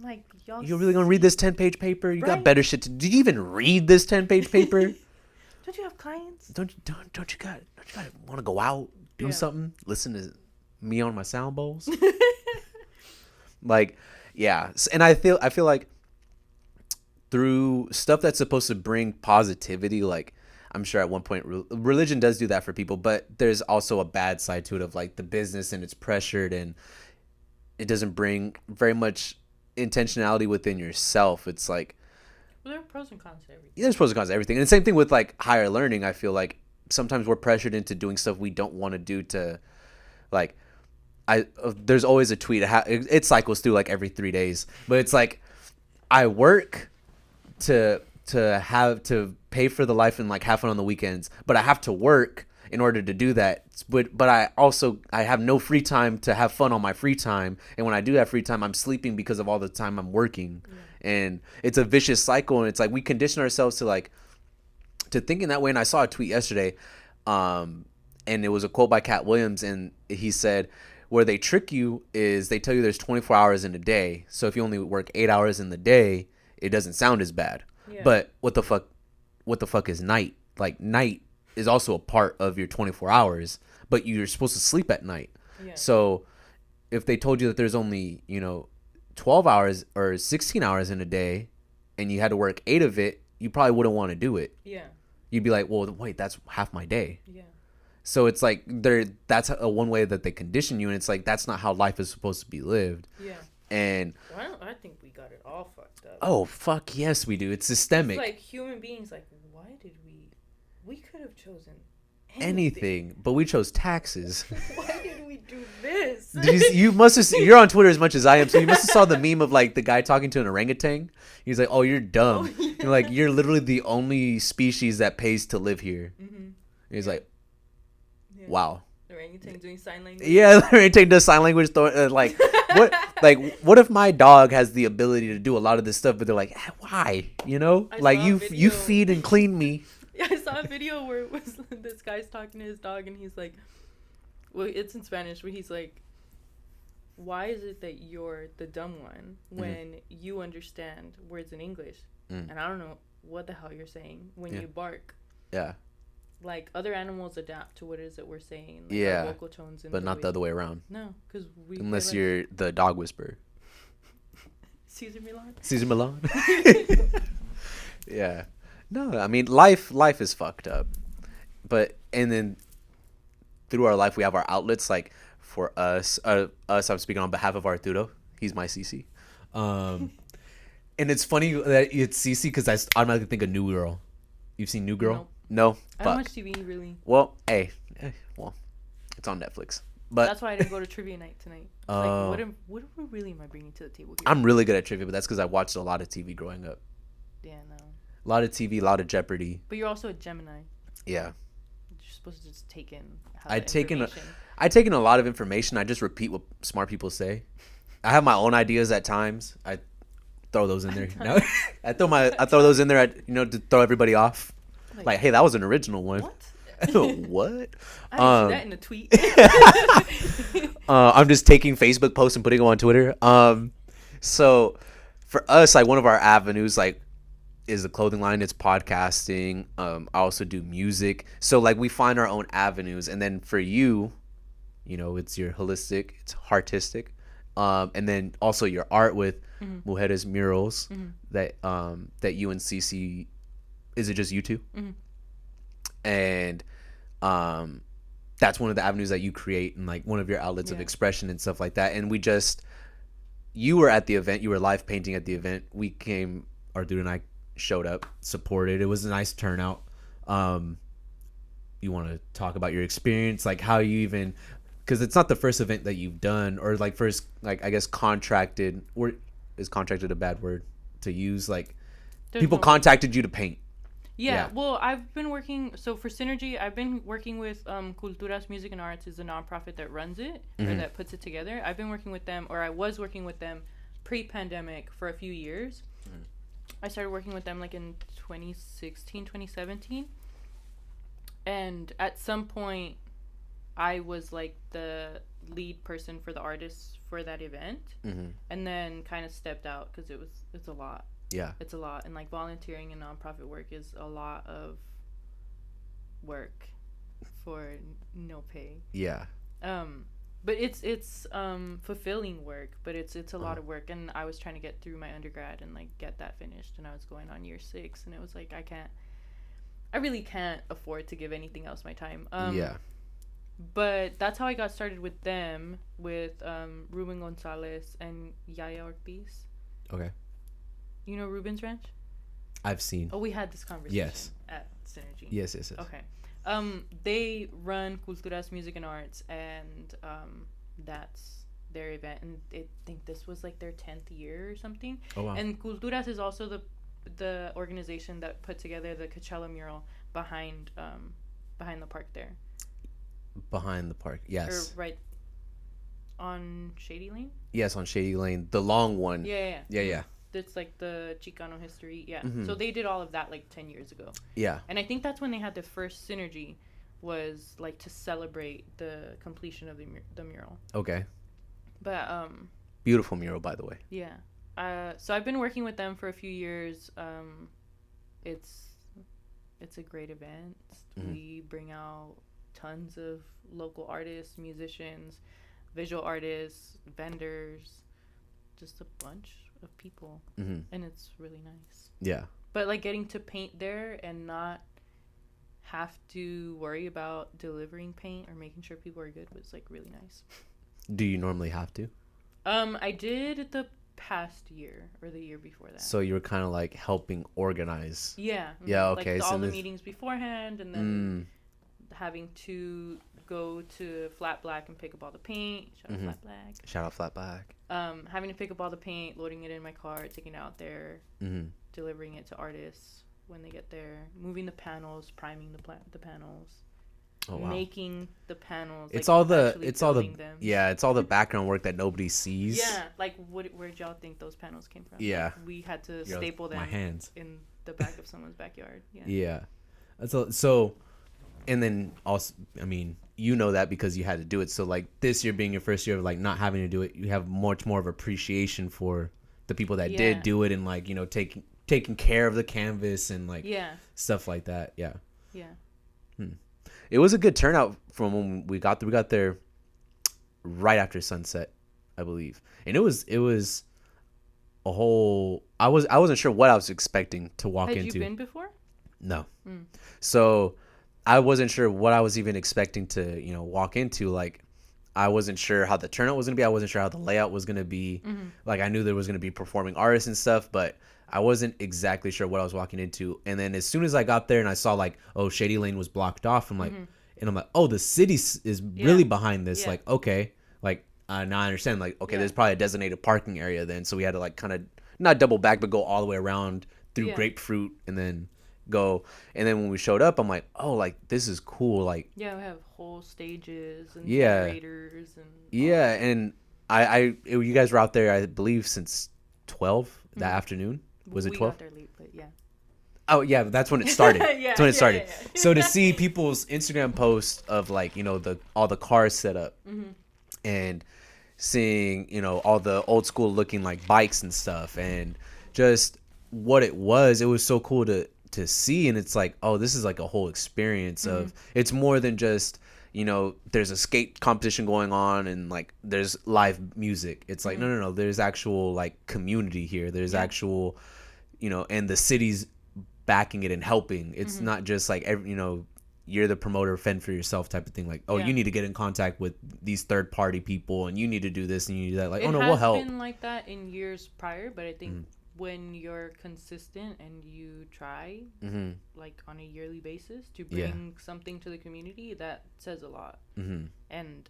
like y'all. You're really going to read this 10-page paper? You got better shit to do. Did you even read this 10-page paper? Don't you have clients? Don't you want to go out, do something, listen to me on my sound bowls? Like, yeah. And I feel like through stuff that's supposed to bring positivity, like I'm sure at one point religion does do that for people, but there's also a bad side to it of like the business, and it's pressured and it doesn't bring very much intentionality within yourself. It's like, well, there are pros and cons to everything. Yeah, there's pros and cons to everything. And the same thing with like higher learning. I feel like sometimes we're pressured into doing stuff we don't want to do to like, there's always a tweet. It cycles through like every 3 days, but it's like I work to have to pay for the life and like have fun on the weekends, but I have to work in order to do that. But I have no free time to have fun on my free time, and when I do have free time, I'm sleeping because of all the time I'm working. And it's a vicious cycle, and it's like we condition ourselves to thinking that way. And I saw a tweet yesterday, and it was a quote by Cat Williams, and he said, where they trick you is they tell you there's 24 hours in a day, so if you only work 8 hours in the day, it doesn't sound as bad. But what the fuck is night? Like, night is also a part of your 24 hours, but you're supposed to sleep at night. So if they told you that there's only 12 hours or 16 hours in a day, and you had to work 8 of it, you probably wouldn't want to do it. You'd be like, well, wait, that's half my day. So it's like that's a one way that they condition you, and it's like that's not how life is supposed to be lived. And I think we got it all fucked up. Oh, fuck yes we do. It's systemic. It's like human beings, like, why did we could have chosen anything, but we chose taxes. Why did we do this? You must have. You're on Twitter as much as I am, so you must have saw the meme of like the guy talking to an orangutan. He's like, "Oh, you're dumb. Oh, yeah. You're like you're literally the only species that pays to live here." Mm-hmm. He's like, Yeah. "Wow." The orangutan doing sign language. Yeah, the orangutan does sign language. Like, what? Like, what if my dog has the ability to do a lot of this stuff, but they're like, why? You know, I like saw a you video. feed and clean me. Yeah, I saw a video where it was this guy's talking to his dog, and he's like, well, it's in Spanish, where he's like, why is it that you're the dumb one when you understand words in English? And I don't know what the hell you're saying when you bark. Yeah. Like, other animals adapt to what it is that we're saying. Like Yeah. Our vocal tones. And But not the other way around. No, because we... Unless you're the dog whisperer. Caesar Milan? Caesar Milan? Yeah. No, I mean, life is fucked up. But, and then through our life, we have our outlets. Like, for us, I'm speaking on behalf of Arturo. He's my CC. And it's funny that it's CC because I automatically think of New Girl. You've seen New Girl? Nope. No? I don't watch TV, really. Well, well, it's on Netflix. But that's why I didn't go to trivia night tonight. Like, what really am I bringing to the table here? I'm really good at trivia, but that's because I watched a lot of TV growing up. Yeah, no. A lot of TV, a lot of Jeopardy. But you're also a Gemini. Yeah. You're supposed to just take in I've taken a lot of information. I just repeat what smart people say. I have my own ideas at times. I throw those in there. No, I throw those in there. To throw everybody off. Like, hey, that was an original one. What? What? I didn't see that in a tweet. I'm just taking Facebook posts and putting them on Twitter. So for us, like one of our avenues, like, is the clothing line. It's podcasting. I also do music. So like we find our own avenues, and then for you, it's your holistic, it's Hartistic, and then also your art with Mujeres Murals that you and CC. Is it just you two? Mm-hmm. And that's one of the avenues that you create and like one of your outlets of expression and stuff like that. And you were at the event, you were live painting at the event. We came, Arthur and I showed up, supported. It was a nice turnout. You want to talk about your experience, like how you even, because it's not the first event that you've done, or like first, like I guess contracted, or is contracted a bad word to use? Like people contacted you to paint. Yeah, well, I've been working, so for Synergy, I've been working with Culturas Music and Arts is a nonprofit that runs it, or that puts it together. I've been working with them, or I was working with them pre-pandemic for a few years. I started working with them like in 2016, 2017. And at some point, I was like the lead person for the artists for that event. And then kind of stepped out because it's a lot. Yeah. It's a lot. And like volunteering and nonprofit work is a lot of work for no pay. Yeah. But it's fulfilling work, but it's a lot of work. And I was trying to get through my undergrad and like get that finished, and I was going on year 6, and it was like I really can't afford to give anything else my time. Yeah. But that's how I got started with them, with Ruben Gonzalez and Yaya Ortiz. Okay. You know Ruben's Ranch? I've seen. Oh, we had this conversation at Synergy. Yes. Okay. They run Culturas Music and Arts, and that's their event. And I think this was like their 10th year or something. Oh, wow. And Culturas is also the organization that put together the Coachella mural behind the park there. Behind the park, yes. Or right on Shady Lane? Yes, on Shady Lane. The long one. Yeah. It's like the Chicano history. Yeah. So they did all of that like 10 years ago. Yeah. And I think that's when they had the first Synergy, was like to celebrate the completion of the mural. Okay. But beautiful mural, by the way. Yeah. So I've been working with them for a few years. It's a great event. We bring out tons of local artists, musicians, visual artists, vendors, just a bunch of people, and it's really nice. Yeah. But like getting to paint there and not have to worry about delivering paint or making sure people are good was like really nice. Do you normally have to? I did the past year or the year before that. So you were kind of like helping organize. Yeah. Yeah. Okay. Like all the meetings beforehand, and then having to go to Flat Black and pick up all the paint. Shout out Flat Black. Shout out Flat Black. Having to pick up all the paint, loading it in my car, taking it out there, delivering it to artists when they get there, moving the panels, priming the panels. Oh, wow. Making the panels. It's all the background work that nobody sees. Yeah, like where'd y'all think those panels came from? Yeah, like, we had to staple them in the back of someone's backyard. Yeah. So, and then also, I mean, you know that because you had to do it. So like this year being your first year of like not having to do it, you have much more of appreciation for the people that did do it and like, you know, taking care of the canvas and like stuff like that. Yeah. It was a good turnout from when we got there. We got there right after sunset, I believe, and it was a whole. I wasn't sure what I was expecting to walk into. Had you been before? No, so I wasn't sure what I was even expecting to walk into. Like, I wasn't sure how the turnout was gonna be. I wasn't sure how the layout was gonna be. Like, I knew there was gonna be performing artists and stuff, but I wasn't exactly sure what I was walking into. And then as soon as I got there and I saw like, oh, Shady Lane was blocked off, I'm like, oh, the city is really behind this. Like, okay, like now I understand. Like, okay, there's probably a designated parking area then. So we had to like kind of not double back, but go all the way around through Grapefruit and then go. And then when we showed up, I'm like, oh, like this is cool. Like, we have whole stages and generators and and you guys were out there, I believe, since 12 that afternoon. Was it 12? We got there late, but Oh yeah, that's when it started. That's when it started. Yeah. So to see people's Instagram posts of like, all the cars set up and seeing, all the old school looking like bikes and stuff and just what it was so cool to see. And it's like, oh, this is like a whole experience of, it's more than just, there's a skate competition going on and like there's live music. It's like, no, there's actual like community here. There's actual, and the city's backing it and helping. It's not just like you're the promoter, fend for yourself type of thing. Like, oh, you need to get in contact with these third party people and you need to do this and you need to do that. Like, we'll help. It has been like that in years prior, but I think when you're consistent and you try like on a yearly basis to bring something to the community, that says a lot. And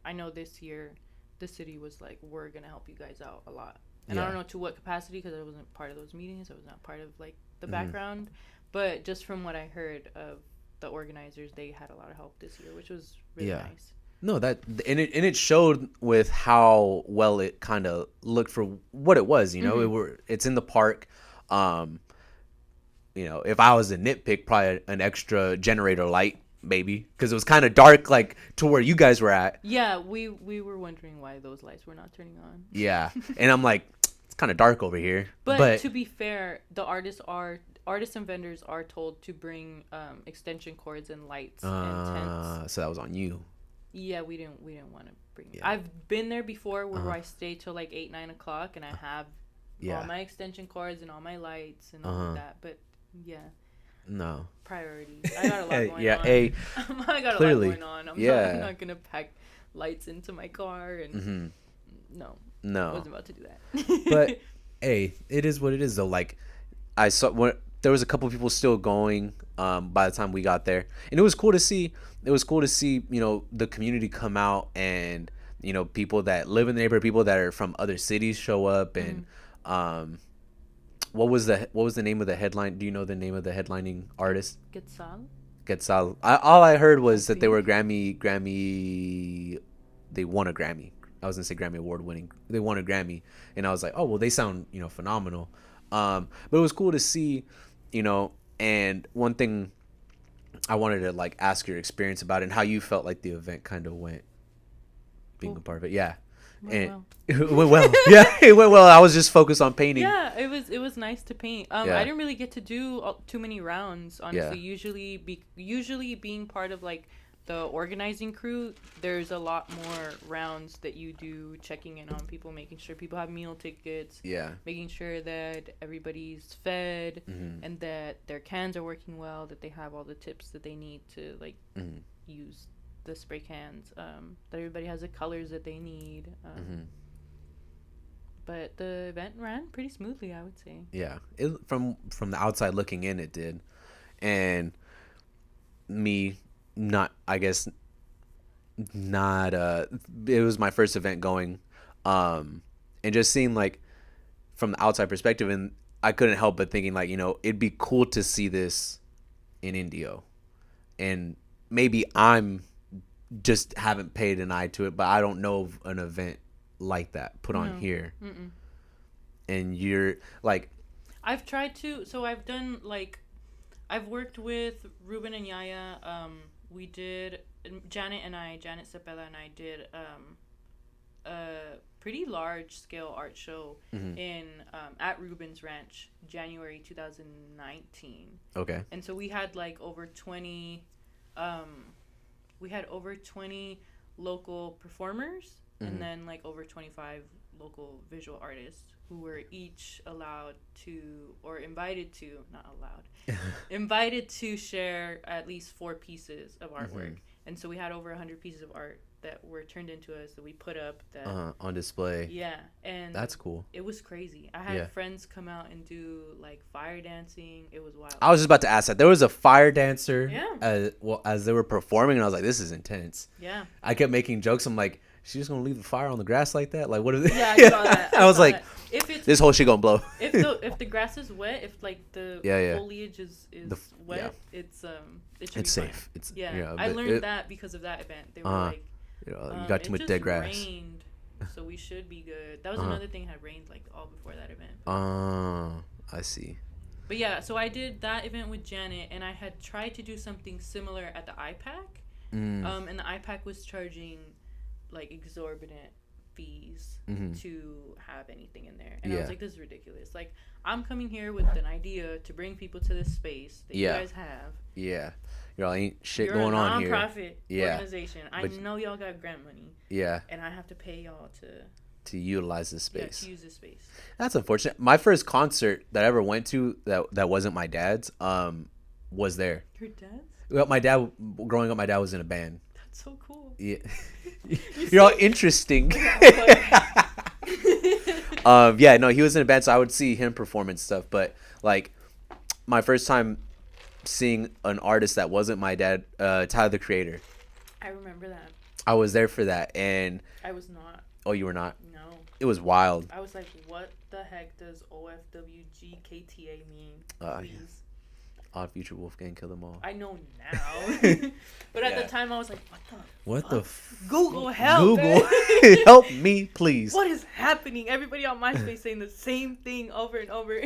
I know this year the city was like, we're gonna help you guys out a lot. And I don't know to what capacity, because I wasn't part of those meetings. I was not part of like the background, but just from what I heard of the organizers, they had a lot of help this year, which was really nice. No, it showed with how well it kind of looked for what it was. It's in the park. If I was a nitpick, probably an extra generator light, maybe, because it was kind of dark, like to where you guys were at. Yeah, we were wondering why those lights were not turning on. Yeah, and I'm like, it's kind of dark over here. But to be fair, the artists and vendors are told to bring extension cords and lights and tents. So that was on you. Yeah, we didn't want to bring it. I've been there before where I stay till like 8-9 o'clock and I have all my extension cords and all my lights and all of that. But no priorities. I got a lot going on. I got clearly. A lot going on. I'm not gonna pack lights into my car and no, I wasn't about to do that. But hey, it is what it is though. Like, I saw there was a couple of people still going by the time we got there, and it was cool to see. The community come out and people that live in the neighborhood, people that are from other cities show up. And what was the name of the headline? Do you know the name of the headlining artist? Quetzal. All I heard was that they were Grammy. They won a Grammy. I was gonna say Grammy award winning. They won a Grammy, and I was like, oh well, they sound phenomenal. But it was cool to see, and one thing I wanted to like ask your experience about it and how you felt like the event kind of went, being a part of it. Yeah. It went well. Yeah, it went well. I was just focused on painting. Yeah, it was nice to paint. I didn't really get to do too many rounds, honestly. Usually being part of like the organizing crew, there's a lot more rounds that you do, checking in on people, making sure people have meal tickets, making sure that everybody's fed and that their cans are working well, that they have all the tips that they need to like use the spray cans, that everybody has the colors that they need. But the event ran pretty smoothly, I would say. Yeah, from the outside looking in, it did. And me not, I guess, not, it was my first event going, and just seeing like from the outside perspective, and I couldn't help but thinking like, it'd be cool to see this in Indio, and maybe I'm just haven't paid an eye to it, but I don't know of an event like that put on here. Mm-mm. And you're like, I've tried to, so I've done like, I've worked with Ruben and Yaya. We did, Janet Cepeda and I did a pretty large scale art show in at Ruben's Ranch, January 2019. Okay. And so we had like over 20 local performers and then like over 25 local visual artists who were each allowed to, or invited to, not allowed, invited to share at least 4 pieces of artwork. And so we had over 100 pieces of art that were turned into us that we put up that on display. Yeah, and that's cool. It was crazy. I had friends come out and do like fire dancing. It was wild. I was just about to ask that. There was a fire dancer as they were performing, and I was like, this is intense. Yeah. I kept making jokes. I'm like, she's just gonna leave the fire on the grass like that? Like, what is it? Yeah, I saw that. I was like, this whole shit gonna blow. if the grass is wet, if like the foliage is wet, it's should be safe. Fine. I learned that because of that event. They were like, you got too much dead grass. Rained, so we should be good. That was another thing. Had rained like all before that event. I see. But yeah, so I did that event with Janet, and I had tried to do something similar at the IPAC. And the IPAC was charging like exorbitant fees to have anything in there, and I was like, this is ridiculous. Like, I'm coming here with an idea to bring people to this space that you guys have. Yeah, y'all ain't shit going on here. You're a nonprofit organization. I know y'all got grant money. Yeah, and I have to pay y'all to utilize this space. To use this space. That's unfortunate. My first concert that I ever went to that wasn't my dad's was there. Your dad's? Well, growing up, my dad was in a band. That's so cool. Yeah. You're all interesting. He was in a band, so I would see him perform and stuff. But like, my first time seeing an artist that wasn't my dad, Tyler the Creator. I remember that. I was there for that, and I was not. Oh, you were not? No. It was wild. I was like, what the heck does OFWGKTA mean? Please. Odd Future Wolfgang Kill Them All. I know now. But at the time, I was like, what the Google, help. Google, help me, please. What is happening? Everybody on MySpace saying the same thing over and over.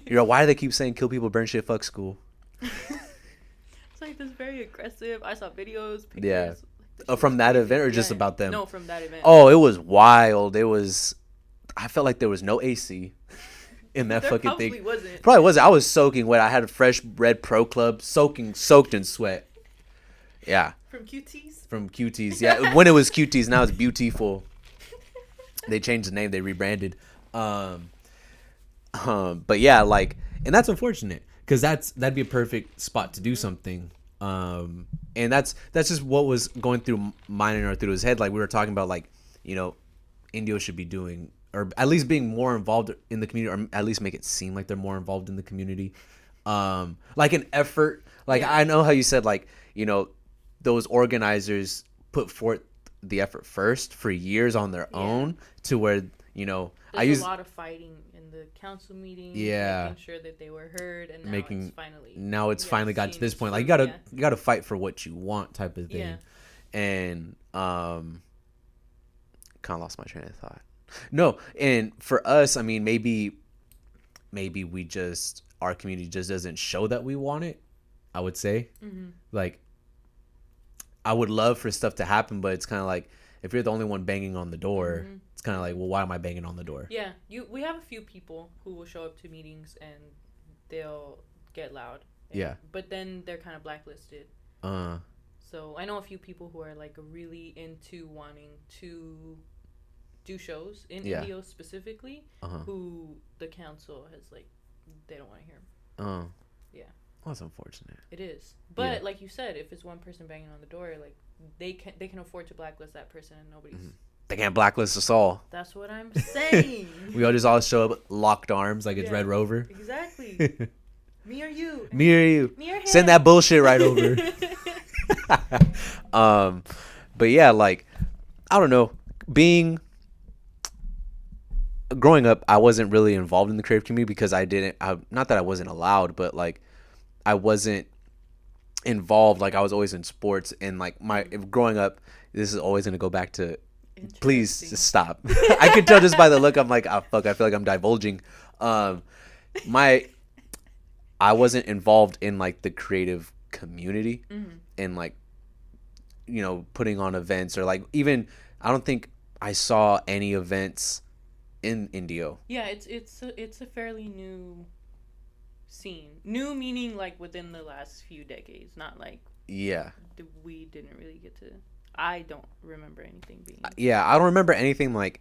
Why do they keep saying kill people, burn shit, fuck school? It's like this very aggressive. I saw videos, pictures. Yeah. From that event or just about them? No, from that event. Oh, it was wild. I felt like there was no AC. In that fucking probably thing. Probably wasn't. I was soaking wet. I had a fresh red Pro Club, soaked in sweat. Yeah. From QTs? From QTs, yeah. When it was QTs, now it's Beautiful. They changed the name. They rebranded. But yeah, like, and that's unfortunate because that'd be a perfect spot to do something. And that's just what was going through mine or through his head. Like we were talking about, like, Indio should be doing, or at least being more involved in the community, or at least make it seem like they're more involved in the community. Like an effort. Like, I know how you said, like, those organizers put forth the effort first for years on their own to where, there's a lot of fighting in the council meetings, making sure that they were heard, and now it's finally got to this point. Like, you gotta fight for what you want, type of thing. Yeah. And kind of lost my train of thought. No, and for us, I mean, maybe we just, our community just doesn't show that we want it, I would say. Like, I would love for stuff to happen, but it's kind of like, if you're the only one banging on the door, it's kind of like, well, why am I banging on the door? Yeah, we have a few people who will show up to meetings and they'll get loud. But then they're kind of blacklisted. So I know a few people who are like really into wanting to do shows in Indio specifically, who the council has, like, they don't want to hear them. Yeah. Well, that's unfortunate. It is. But like you said, if it's one person banging on the door, like, they can afford to blacklist that person, and nobody's... They can't blacklist us all. That's what I'm saying. We all show up locked arms like it's Red Rover. Exactly. Me or you. Me or you. Me or him. Send that bullshit right over. um, but yeah, like I don't know, being growing up, I wasn't really involved in the creative community because not that I wasn't allowed, but like I wasn't involved. Like I was always in sports and like growing up, this is always going to go back to, please just stop. I could tell just by the look. I'm like, oh fuck, I feel like I'm divulging. Um, my, I wasn't involved in like the creative community and like, putting on events or like even, I don't think I saw any events in Indio. Yeah, it's a fairly new scene. New meaning like within the last few decades, not like Yeah. we didn't really get to. I don't remember anything being. Yeah, I don't remember anything like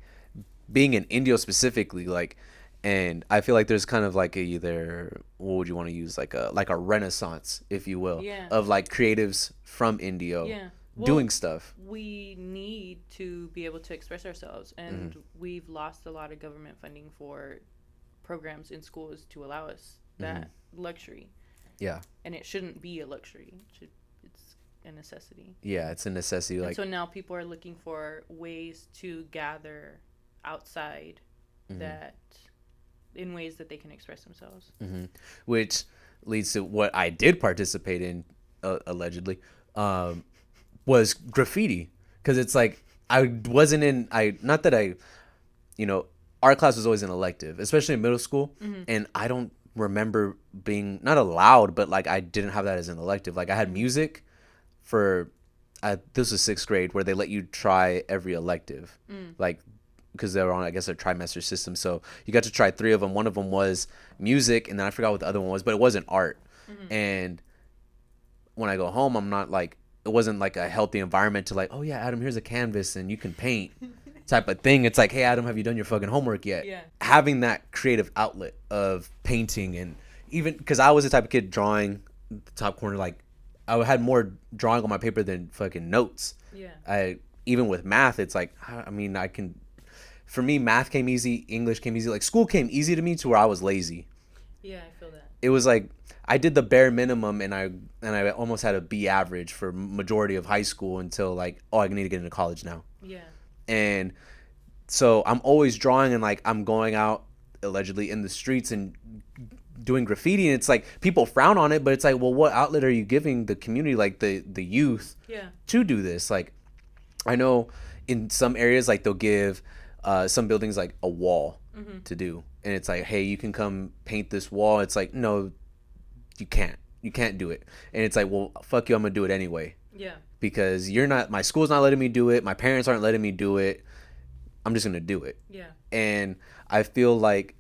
being in Indio specifically, like, and I feel like there's kind of like either what would you want to use, like a renaissance, if you will, of like creatives from Indio doing stuff. We need to be able to express ourselves, and we've lost a lot of government funding for programs in schools to allow us that luxury. Yeah. And it shouldn't be a luxury. It's a necessity. Yeah, it's a necessity. And so now people are looking for ways to gather outside that in ways that they can express themselves. Which leads to what I did participate in, allegedly, was graffiti. Because it's like, not that art class was always an elective, especially in middle school. And I don't remember being not allowed, but like I didn't have that as an elective. Like I had music for, this was 6th grade, where they let you try every elective. Like, because they were on, I guess, a trimester system. So you got to try 3 of them. One of them was music, and then I forgot what the other one was, but it wasn't art. And when I go home, I'm not like, it wasn't like a healthy environment to like, oh yeah, Adam, here's a canvas and you can paint type of thing. It's like, hey Adam, have you done your fucking homework yet? Yeah. Having that creative outlet of painting, and even because I was the type of kid drawing the top corner, like I had more drawing on my paper than fucking notes. Yeah. Even with math, it's like, I mean, for me, math came easy, English came easy, like school came easy to me to where I was lazy. Yeah, I feel that. It was like I did the bare minimum, and I almost had a B average for majority of high school until like, oh, I need to get into college now. Yeah. And so I'm always drawing, and like I'm going out allegedly in the streets and doing graffiti, and it's like people frown on it, but it's like, well, what outlet are you giving the community, like the youth, to do this? Like I know in some areas, like they'll give some buildings like a wall to do, and it's like, hey, you can come paint this wall. It's like, no, you can't do it. And it's like, well, fuck you, I'm gonna do it anyway. Yeah. Because my school's not letting me do it, my parents aren't letting me do it, I'm just gonna do it. Yeah. And I feel like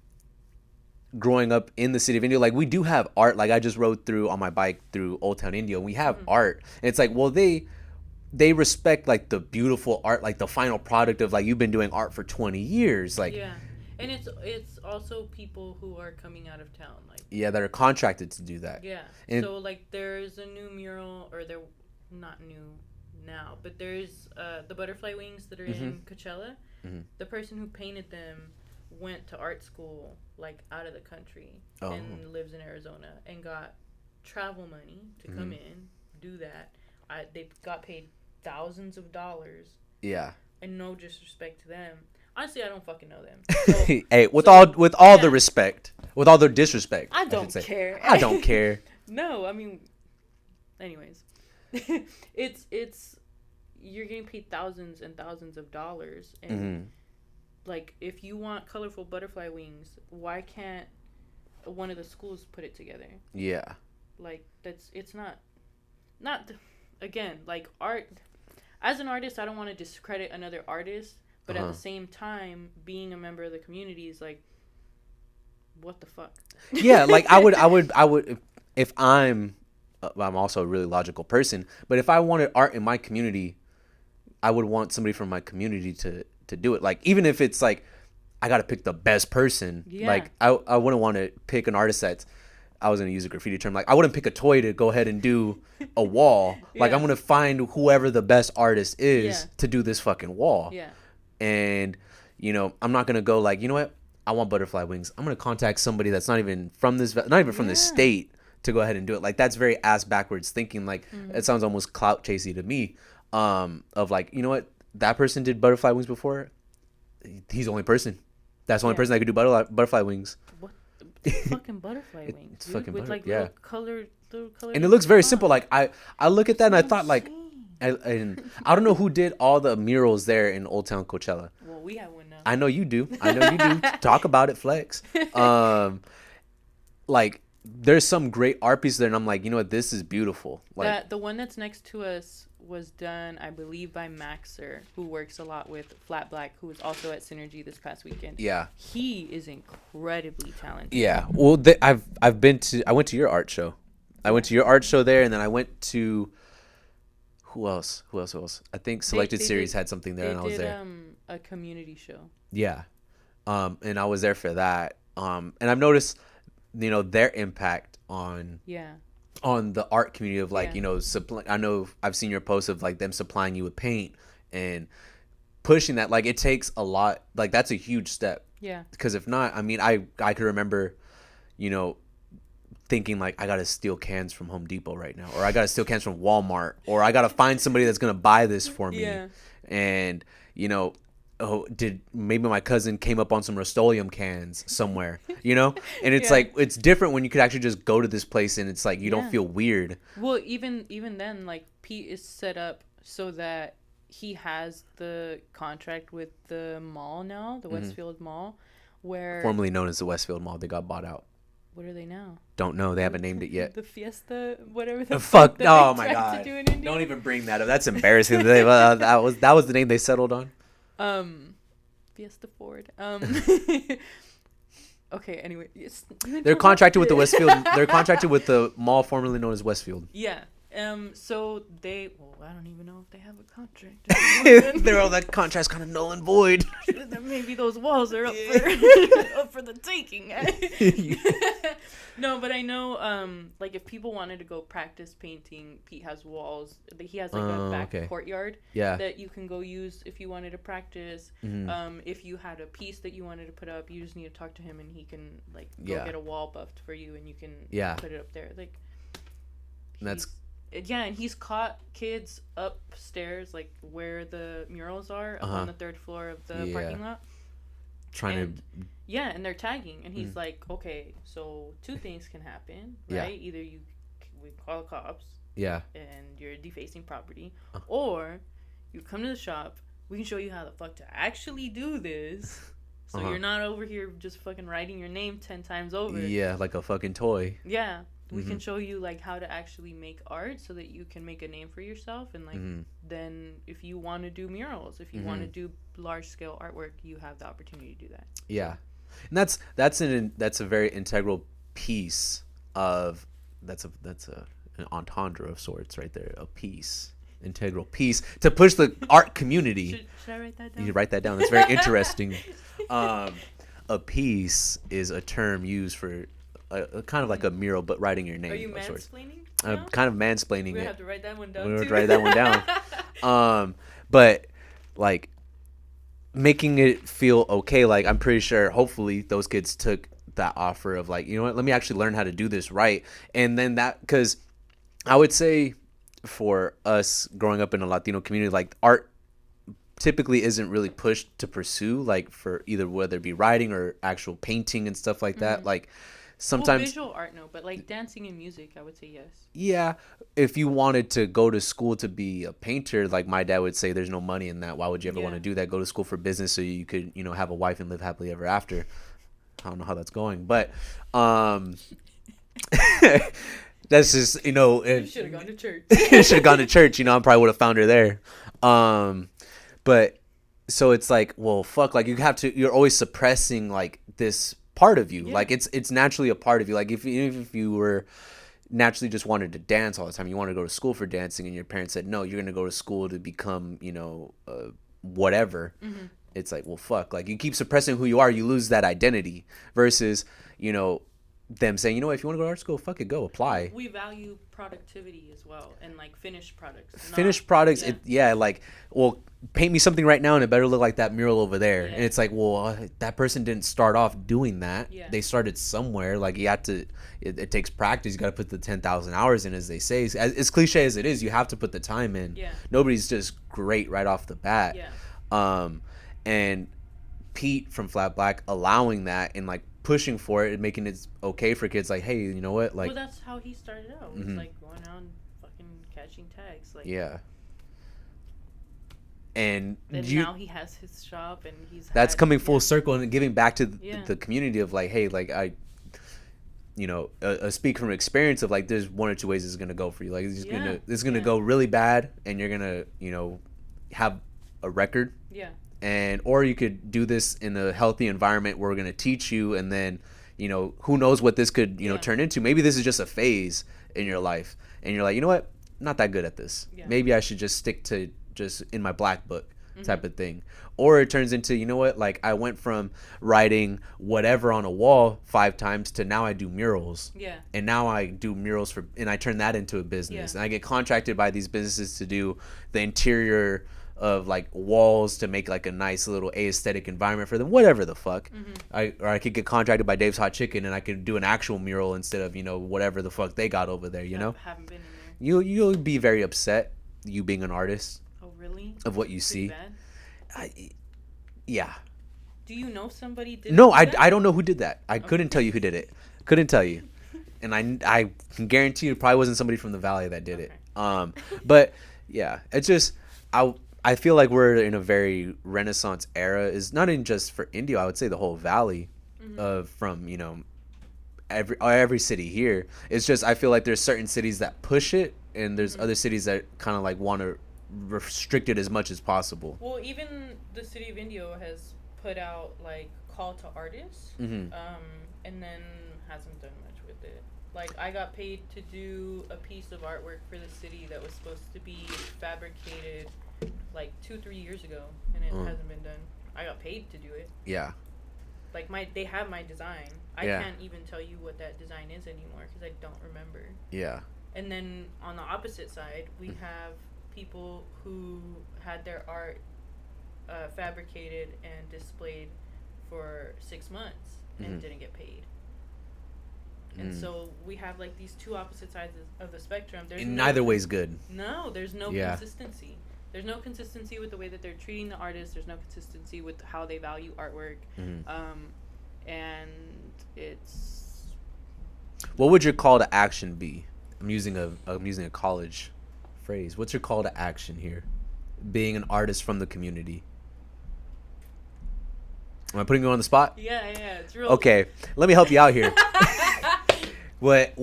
growing up in the city of Indio, like we do have art. Like I just rode through on my bike through Old Town Indio, and we have art, and it's like, well, they respect like the beautiful art, like the final product of like, you've been doing art for 20 years, like. Yeah. And it's also people who are coming out of town, like, yeah, that are contracted to do that. Yeah. And so like there's a new mural, or they're not new now, but there's the butterfly wings that are in Coachella. The person who painted them went to art school like out of the country and lives in Arizona and got travel money to come in, do that. They got paid thousands of dollars. Yeah. And no disrespect to them. Honestly, I don't fucking know them. So, hey, with all the respect, with all the disrespect, I don't care. I don't care. No, I mean, anyways, it's you're getting paid thousands and thousands of dollars, and like, if you want colorful butterfly wings, why can't one of the schools put it together? Yeah. Like, it's not again, like, art. As an artist, I don't want to discredit another artist, but at the same time, being a member of the community is like, what the fuck? Yeah, like I would, if I'm also a really logical person, but if I wanted art in my community, I would want somebody from my community to do it. Like, even if it's like, I got to pick the best person. Yeah. Like, I wouldn't want to pick an artist that's, I was going to use a graffiti term, like I wouldn't pick a toy to go ahead and do a wall. Like, I'm going to find whoever the best artist is to do this fucking wall. Yeah. And, I'm not going to go like, you know what? I want butterfly wings. I'm going to contact somebody that's not even from this state to go ahead and do it. Like, that's very ass backwards thinking. Like, it sounds almost clout chasey to me. Of like, you know what, that person did butterfly wings before. He's the only person. That's the only person that could do butterfly wings. What? Fucking butterfly wings. It's fucking with like yeah. little color. And it looks very simple. Like I look at that and I thought like, and I don't know who did all the murals there in Old Town Coachella. Well, we have one now. I know you do. Talk about it, flex. Like, there's some great art pieces there, and I'm like, you know what, this is beautiful. Like, the one that's next to us was done, I believe, by Maxer, who works a lot with Flat Black, who was also at Synergy this past weekend. Yeah, he is incredibly talented. Yeah, well, I went to your art show. I went to your art show there, and then I went to who else? I think Selected Series had something there, and I was there. A community show. Yeah, and I was there for that. And I've noticed, you know, their impact on the art community of like, you know, I know I've seen your posts of like them supplying you with paint and pushing that. Like, it takes a lot. Like, that's a huge step. Yeah. Because if not, I mean, I could remember, you know, thinking like, I gotta steal cans from Home Depot right now, or I gotta steal cans from Walmart, or I gotta find somebody that's gonna buy this for me. Yeah. And, you know, maybe my cousin came up on some Rust-Oleum cans somewhere, you know? And it's like, it's different when you could actually just go to this place and it's like, you don't feel weird. Well, even then, like, Pete is set up so that he has the contract with the mall now, the Westfield Mall, where... Formerly known as the Westfield Mall. They got bought out. What are they now? Don't know. They haven't named it yet. The Fiesta, whatever the fuck. Oh my god! Don't even bring that up. That's embarrassing. That was the name they settled on. Fiesta Ford. Okay. Anyway, they're contracted with the Westfield. They're contracted with the mall formerly known as Westfield. Yeah. So they. Well, I don't even know if they have a contract. They're all that contract's kind of null and void. Maybe those walls are up for the taking. No, but I know, like, if people wanted to go practice painting, Pete has walls. He has like a back courtyard that you can go use if you wanted to practice. Mm-hmm. If you had a piece that you wanted to put up, you just need to talk to him and he can like go get a wall buffed for you and you can put it up there. Like, and he's caught kids upstairs, like where the murals are, up on the third floor of the parking lot. And they're tagging, and he's like, okay, so two things can happen, right? Either we call the cops, and you're defacing property, or you come to the shop, we can show you how the fuck to actually do this, so you're not over here just fucking writing your name 10 times over. Yeah, like a fucking toy. Yeah. We can show you like how to actually make art so that you can make a name for yourself, and like then if you want to do murals, if you want to do large scale artwork, you have the opportunity to do that. Yeah, and that's a very integral piece of that's an entendre of sorts right there. A piece, integral piece to push the art community. Should I write that down? You write that down. That's very interesting. A piece is a term used for. Kind of like a mural, but writing your name. Are you mansplaining? Kind of mansplaining it. We have to write that one down. We have to write that one down. But like making it feel okay. Like, I'm pretty sure, hopefully, those kids took that offer of like, you know what, let me actually learn how to do this right. And then that, because I would say for us growing up in a Latino community, like art typically isn't really pushed to pursue, like for either whether it be writing or actual painting and stuff like that. Like. Sometimes visual art, no, but like dancing and music, I would say yes. Yeah, if you wanted to go to school to be a painter, like my dad would say, there's no money in that. Why would you ever want to do that? Go to school for business so you could, you know, have a wife and live happily ever after. I don't know how that's going, but that's just, you know, you should have gone to church. Should have gone to church. You know, I probably would have found her there. But so it's like, well, fuck, like you're always suppressing like this part of you. Like it's naturally a part of you. Like if you were naturally just wanted to dance all the time, you wanted to go to school for dancing, and your parents said no, you're gonna go to school to become, you know, whatever. It's like, well, fuck, like you keep suppressing who you are, you lose that identity. Versus, you know, them saying, you know what, if you want to go to art school, fuck it, go apply. We value productivity as well, and like finished products. Finished products, like, well, paint me something right now and it better look like that mural over there. And it's like, well, that person didn't start off doing that. They started somewhere. Like, you have to, it takes practice. You got to put the 10,000 hours in, as they say. As cliche as it is, you have to put the time in. Nobody's just great right off the bat. And Pete from Flat Black allowing that and like pushing for it and making it okay for kids, like, hey, you know what, like, well, that's how he started out. It was like going out and fucking catching tags, like, and now he has his shop, and that's coming full circle and giving back to the community of like, hey, like, I, you know, speak from experience of like, there's one or two ways it's gonna go for you. Like, it's gonna go really bad, and you're gonna, you know, have a record, and or you could do this in a healthy environment where we're going to teach you, and then, you know, who knows what this could, you know, turn into. Maybe this is just a phase in your life, and you're like, you know what, I'm not that good at this. Maybe I should just stick to just in my black book type of thing. Or it turns into, you know what, like, I went from writing whatever on a wall 5 times to now I do murals. And now I do murals and I turn that into a business. And I get contracted by these businesses to do the interior of like walls to make like a nice little aesthetic environment for them, whatever the fuck. I could get contracted by Dave's Hot Chicken and I could do an actual mural instead of, you know, whatever the fuck they got over there, you know. Haven't been in there. You'll be very upset, you being an artist. Oh really? Of what you see. Bad? Yeah. Do you know somebody did No, I don't know who did that. I couldn't tell you who did it. Couldn't tell you. And I can guarantee you it probably wasn't somebody from the Valley that did it. But yeah, it's just I feel like we're in a very Renaissance era. Is not in just for Indio. I would say the whole Valley, from, you know, every city here. It's just I feel like there's certain cities that push it, and there's other cities that kind of like want to restrict it as much as possible. Well, even the city of Indio has put out like call to artists, and then hasn't done much with it. Like, I got paid to do a piece of artwork for the city that was supposed to be fabricated like 2-3 years ago, and it hasn't been done. I got paid to do it. Like, they have my design. I can't even tell you what that design is anymore because I don't remember. And then on the opposite side, we have people who had their art fabricated and displayed for 6 months and didn't get paid. And so we have like these two opposite sides of the spectrum. And neither way's good. No, there's no consistency. There's no consistency with the way that they're treating the artists. There's no consistency with how they value artwork. And it's... What would your call to action be? I'm using a college phrase. What's your call to action here? Being an artist from the community. Am I putting you on the spot? Yeah, it's real. Okay, let me help you out here. What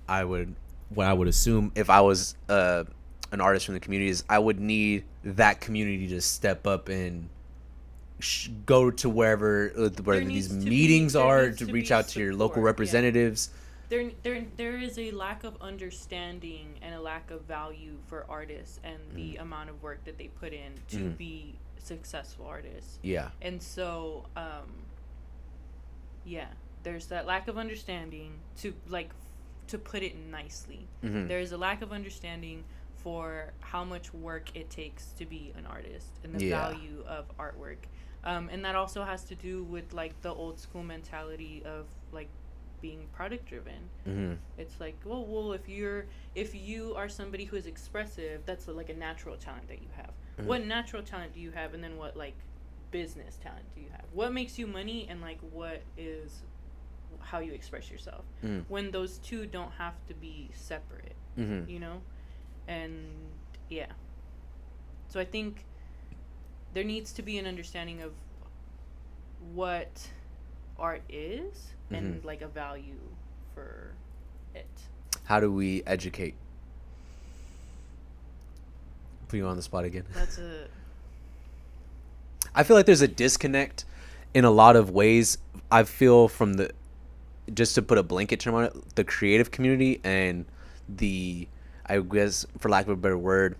I would assume if I was an artist from the community is I would need that community to step up and go to where these meetings are, to reach out to your local representatives. There is a lack of understanding and a lack of value for artists and the amount of work that they put in to be successful artists. And so there's that lack of understanding, to put it nicely. There is a lack of understanding for how much work it takes to be an artist and the value of artwork. And that also has to do with like the old school mentality of like being product driven. It's like, well, if you are somebody who is expressive, that's like a natural talent that you have. What natural talent do you have, and then what like business talent do you have? What makes you money, and like what is how you express yourself? When those two don't have to be separate, you know? And so I think there needs to be an understanding of what art is and like a value for it. How do we educate? Put you on the spot again. I feel like there's a disconnect in a lot of ways. I feel from just to put a blanket term on it, the creative community and I guess, for lack of a better word,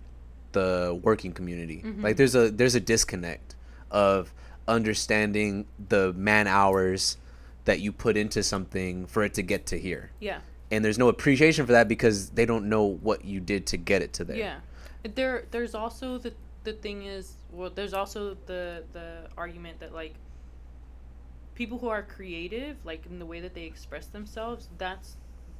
the working community. Like there's a disconnect of understanding the man hours that you put into something for it to get to here. Yeah. And there's no appreciation for that because they don't know what you did to get it to there. Yeah. There's also the thing is, well, there's also the argument that like people who are creative, like in the way that they express themselves, that's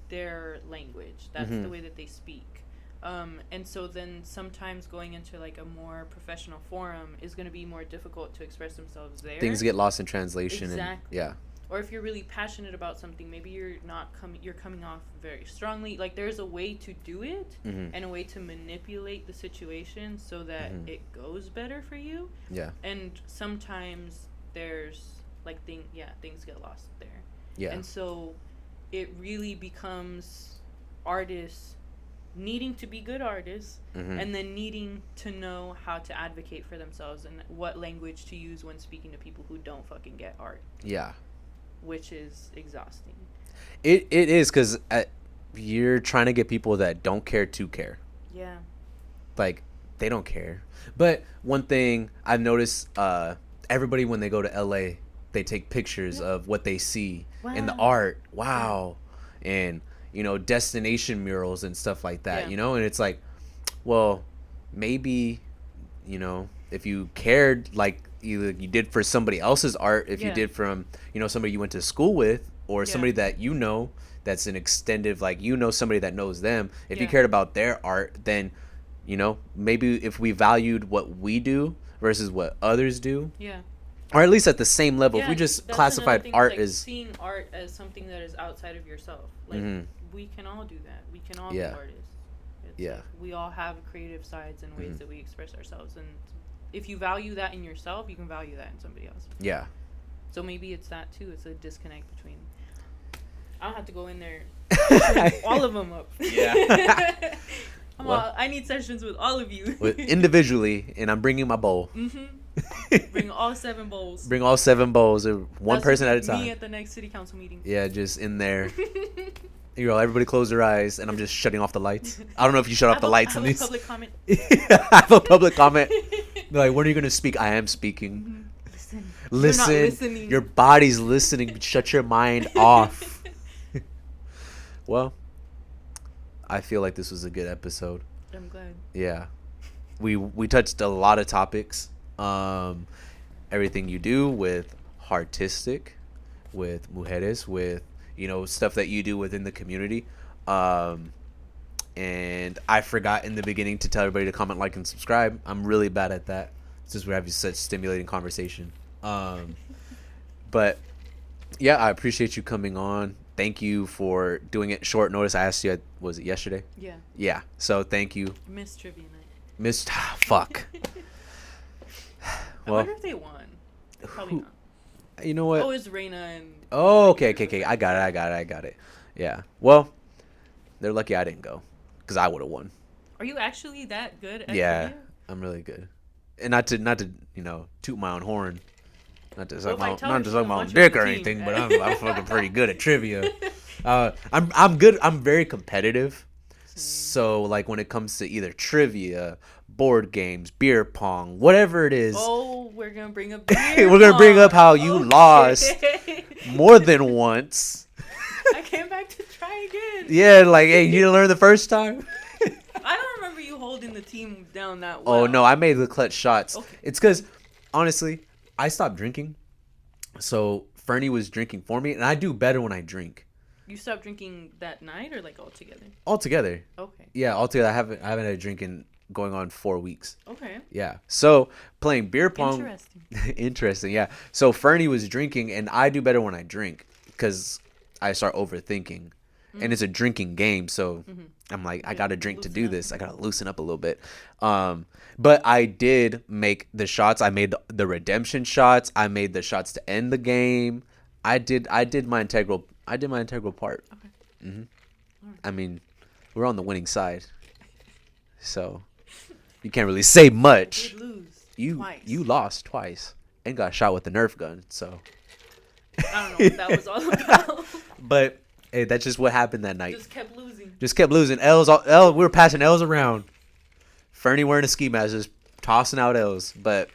their language. That's the way that they speak. And so then sometimes going into like a more professional forum is going to be more difficult to express themselves there. Things get lost in translation. Exactly. And, yeah. Or if you're really passionate about something, maybe you're coming off very strongly. Like there's a way to do it and a way to manipulate the situation so that it goes better for you. Yeah. And sometimes there's like things get lost there. Yeah. And so it really becomes artists needing to be good artists and then needing to know how to advocate for themselves and what language to use when speaking to people who don't fucking get art. Yeah. Which is exhausting. It is, because you're trying to get people that don't care to care. Yeah. Like, they don't care. But one thing I've noticed, everybody when they go to LA, they take pictures of what they see in the art. Wow. Yeah. And, you know, destination murals and stuff like that, you know? And it's like, well, maybe, you know, if you cared like you did for somebody else's art, if you did from, you know, somebody you went to school with, or somebody that you know that's an extended, like, you know, somebody that knows them, if you cared about their art, then, you know, maybe if we valued what we do versus what others do, or at least at the same level, if we just classified art like as seeing art as something that is outside of yourself, like we can all do that. We can all be artists. It's like we all have creative sides and ways that we express ourselves, and if you value that in yourself, you can value that in somebody else. Yeah. So maybe it's that too. It's a disconnect between. I don't have to go in there, all of them up. Yeah. I need sessions with all of you. Individually, and I'm bringing my bowl. Bring all 7 bowls. Bring all 7 bowls, one person at a time. Me at the next city council meeting. Yeah, just in there. You know, everybody close their eyes, and I'm just shutting off the lights. I don't know if you shut off the lights in these. I have a public comment. I have a public comment. They're like, when are you going to speak? I am speaking. Listen. You're not listening. Your body's listening. Shut your mind off. Well, I feel like this was a good episode. I'm glad. Yeah. We touched a lot of topics. Everything you do with Hartistic, with Mujeres, with, you know, stuff that you do within the community. And I forgot in the beginning to tell everybody to comment, like, and subscribe. I'm really bad at that since we're having such stimulating conversation. But yeah, I appreciate you coming on. Thank you for doing it short notice. I asked you, was it yesterday? Yeah. Yeah. So thank you. Missed trivia night. Missed. Fuck. I wonder if they won. Probably not. You know what? Oh, it's Reina and. Oh, okay. I got it. Yeah. Well, they're lucky I didn't go, because I would have won. Are you actually that good at trivia? I'm really good. And not to you know, toot my own horn. Not to suck my own dick or anything, but I'm fucking pretty good at trivia. I'm good. I'm very competitive. So like when it comes to either trivia, board games, beer pong, whatever it is. Oh, we're gonna bring up we're gonna bring up how you lost more than once. I came back to try again. Yeah, like, hey, you didn't learn the first time. I don't remember you holding the team down that well. Oh no, I made the clutch shots. Okay. It's because honestly, I stopped drinking, so Fernie was drinking for me, and I do better when I drink. You stopped drinking that night, or like altogether? Altogether. Okay. Yeah, altogether. I haven't had a drink in going on 4 weeks. Okay. Yeah. So playing beer pong. Interesting. Interesting. Yeah. So Fernie was drinking, and I do better when I drink because I start overthinking, and it's a drinking game. So I'm like, I got to drink to do this. I got to loosen up a little bit. But I did make the shots. I made the redemption shots. I made the shots to end the game. I did my integral part. Okay. Right. I mean, we're on the winning side, so you can't really say much. You did lose. You lost twice and got shot with a Nerf gun. So I don't know what that was all about. But hey, that's just what happened that night. Just kept losing. We were passing L's around. Fernie wearing a ski mask, just tossing out L's. But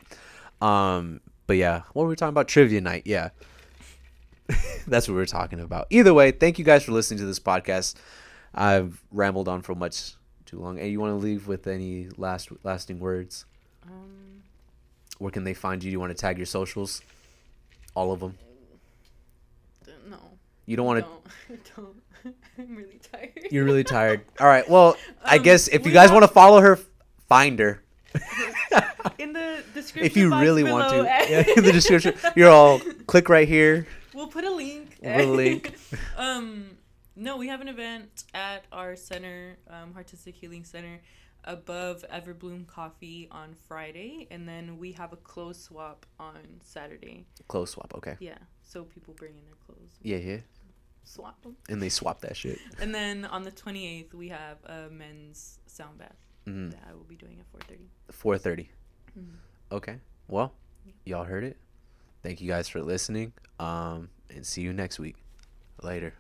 yeah, what were we talking about? Trivia night. Yeah. That's what we're talking about. Either way, thank you guys for listening to this podcast. I've rambled on for much too long. Hey, you want to leave with any lasting words? Where can they find you? Do you want to tag your socials? All of them? No. You don't want to? Don't. I'm really tired. You're really tired. All right. Well, I guess if you guys want to follow her, find her. In the description if you box really below. want to. Yeah, in the description. You're all click right here. We'll put a link. No, we have an event at our center, Hartistic Healing Center, above Everbloom Coffee on Friday, and then we have a clothes swap on Saturday. Clothes swap, okay. Yeah, so people bring in their clothes. Yeah. Swap them. And they swap that shit. And then on the 28th, we have a men's sound bath that I will be doing at 4:30. 4:30. Okay. Well, y'all heard it. Thank you guys for listening. And see you next week. Later.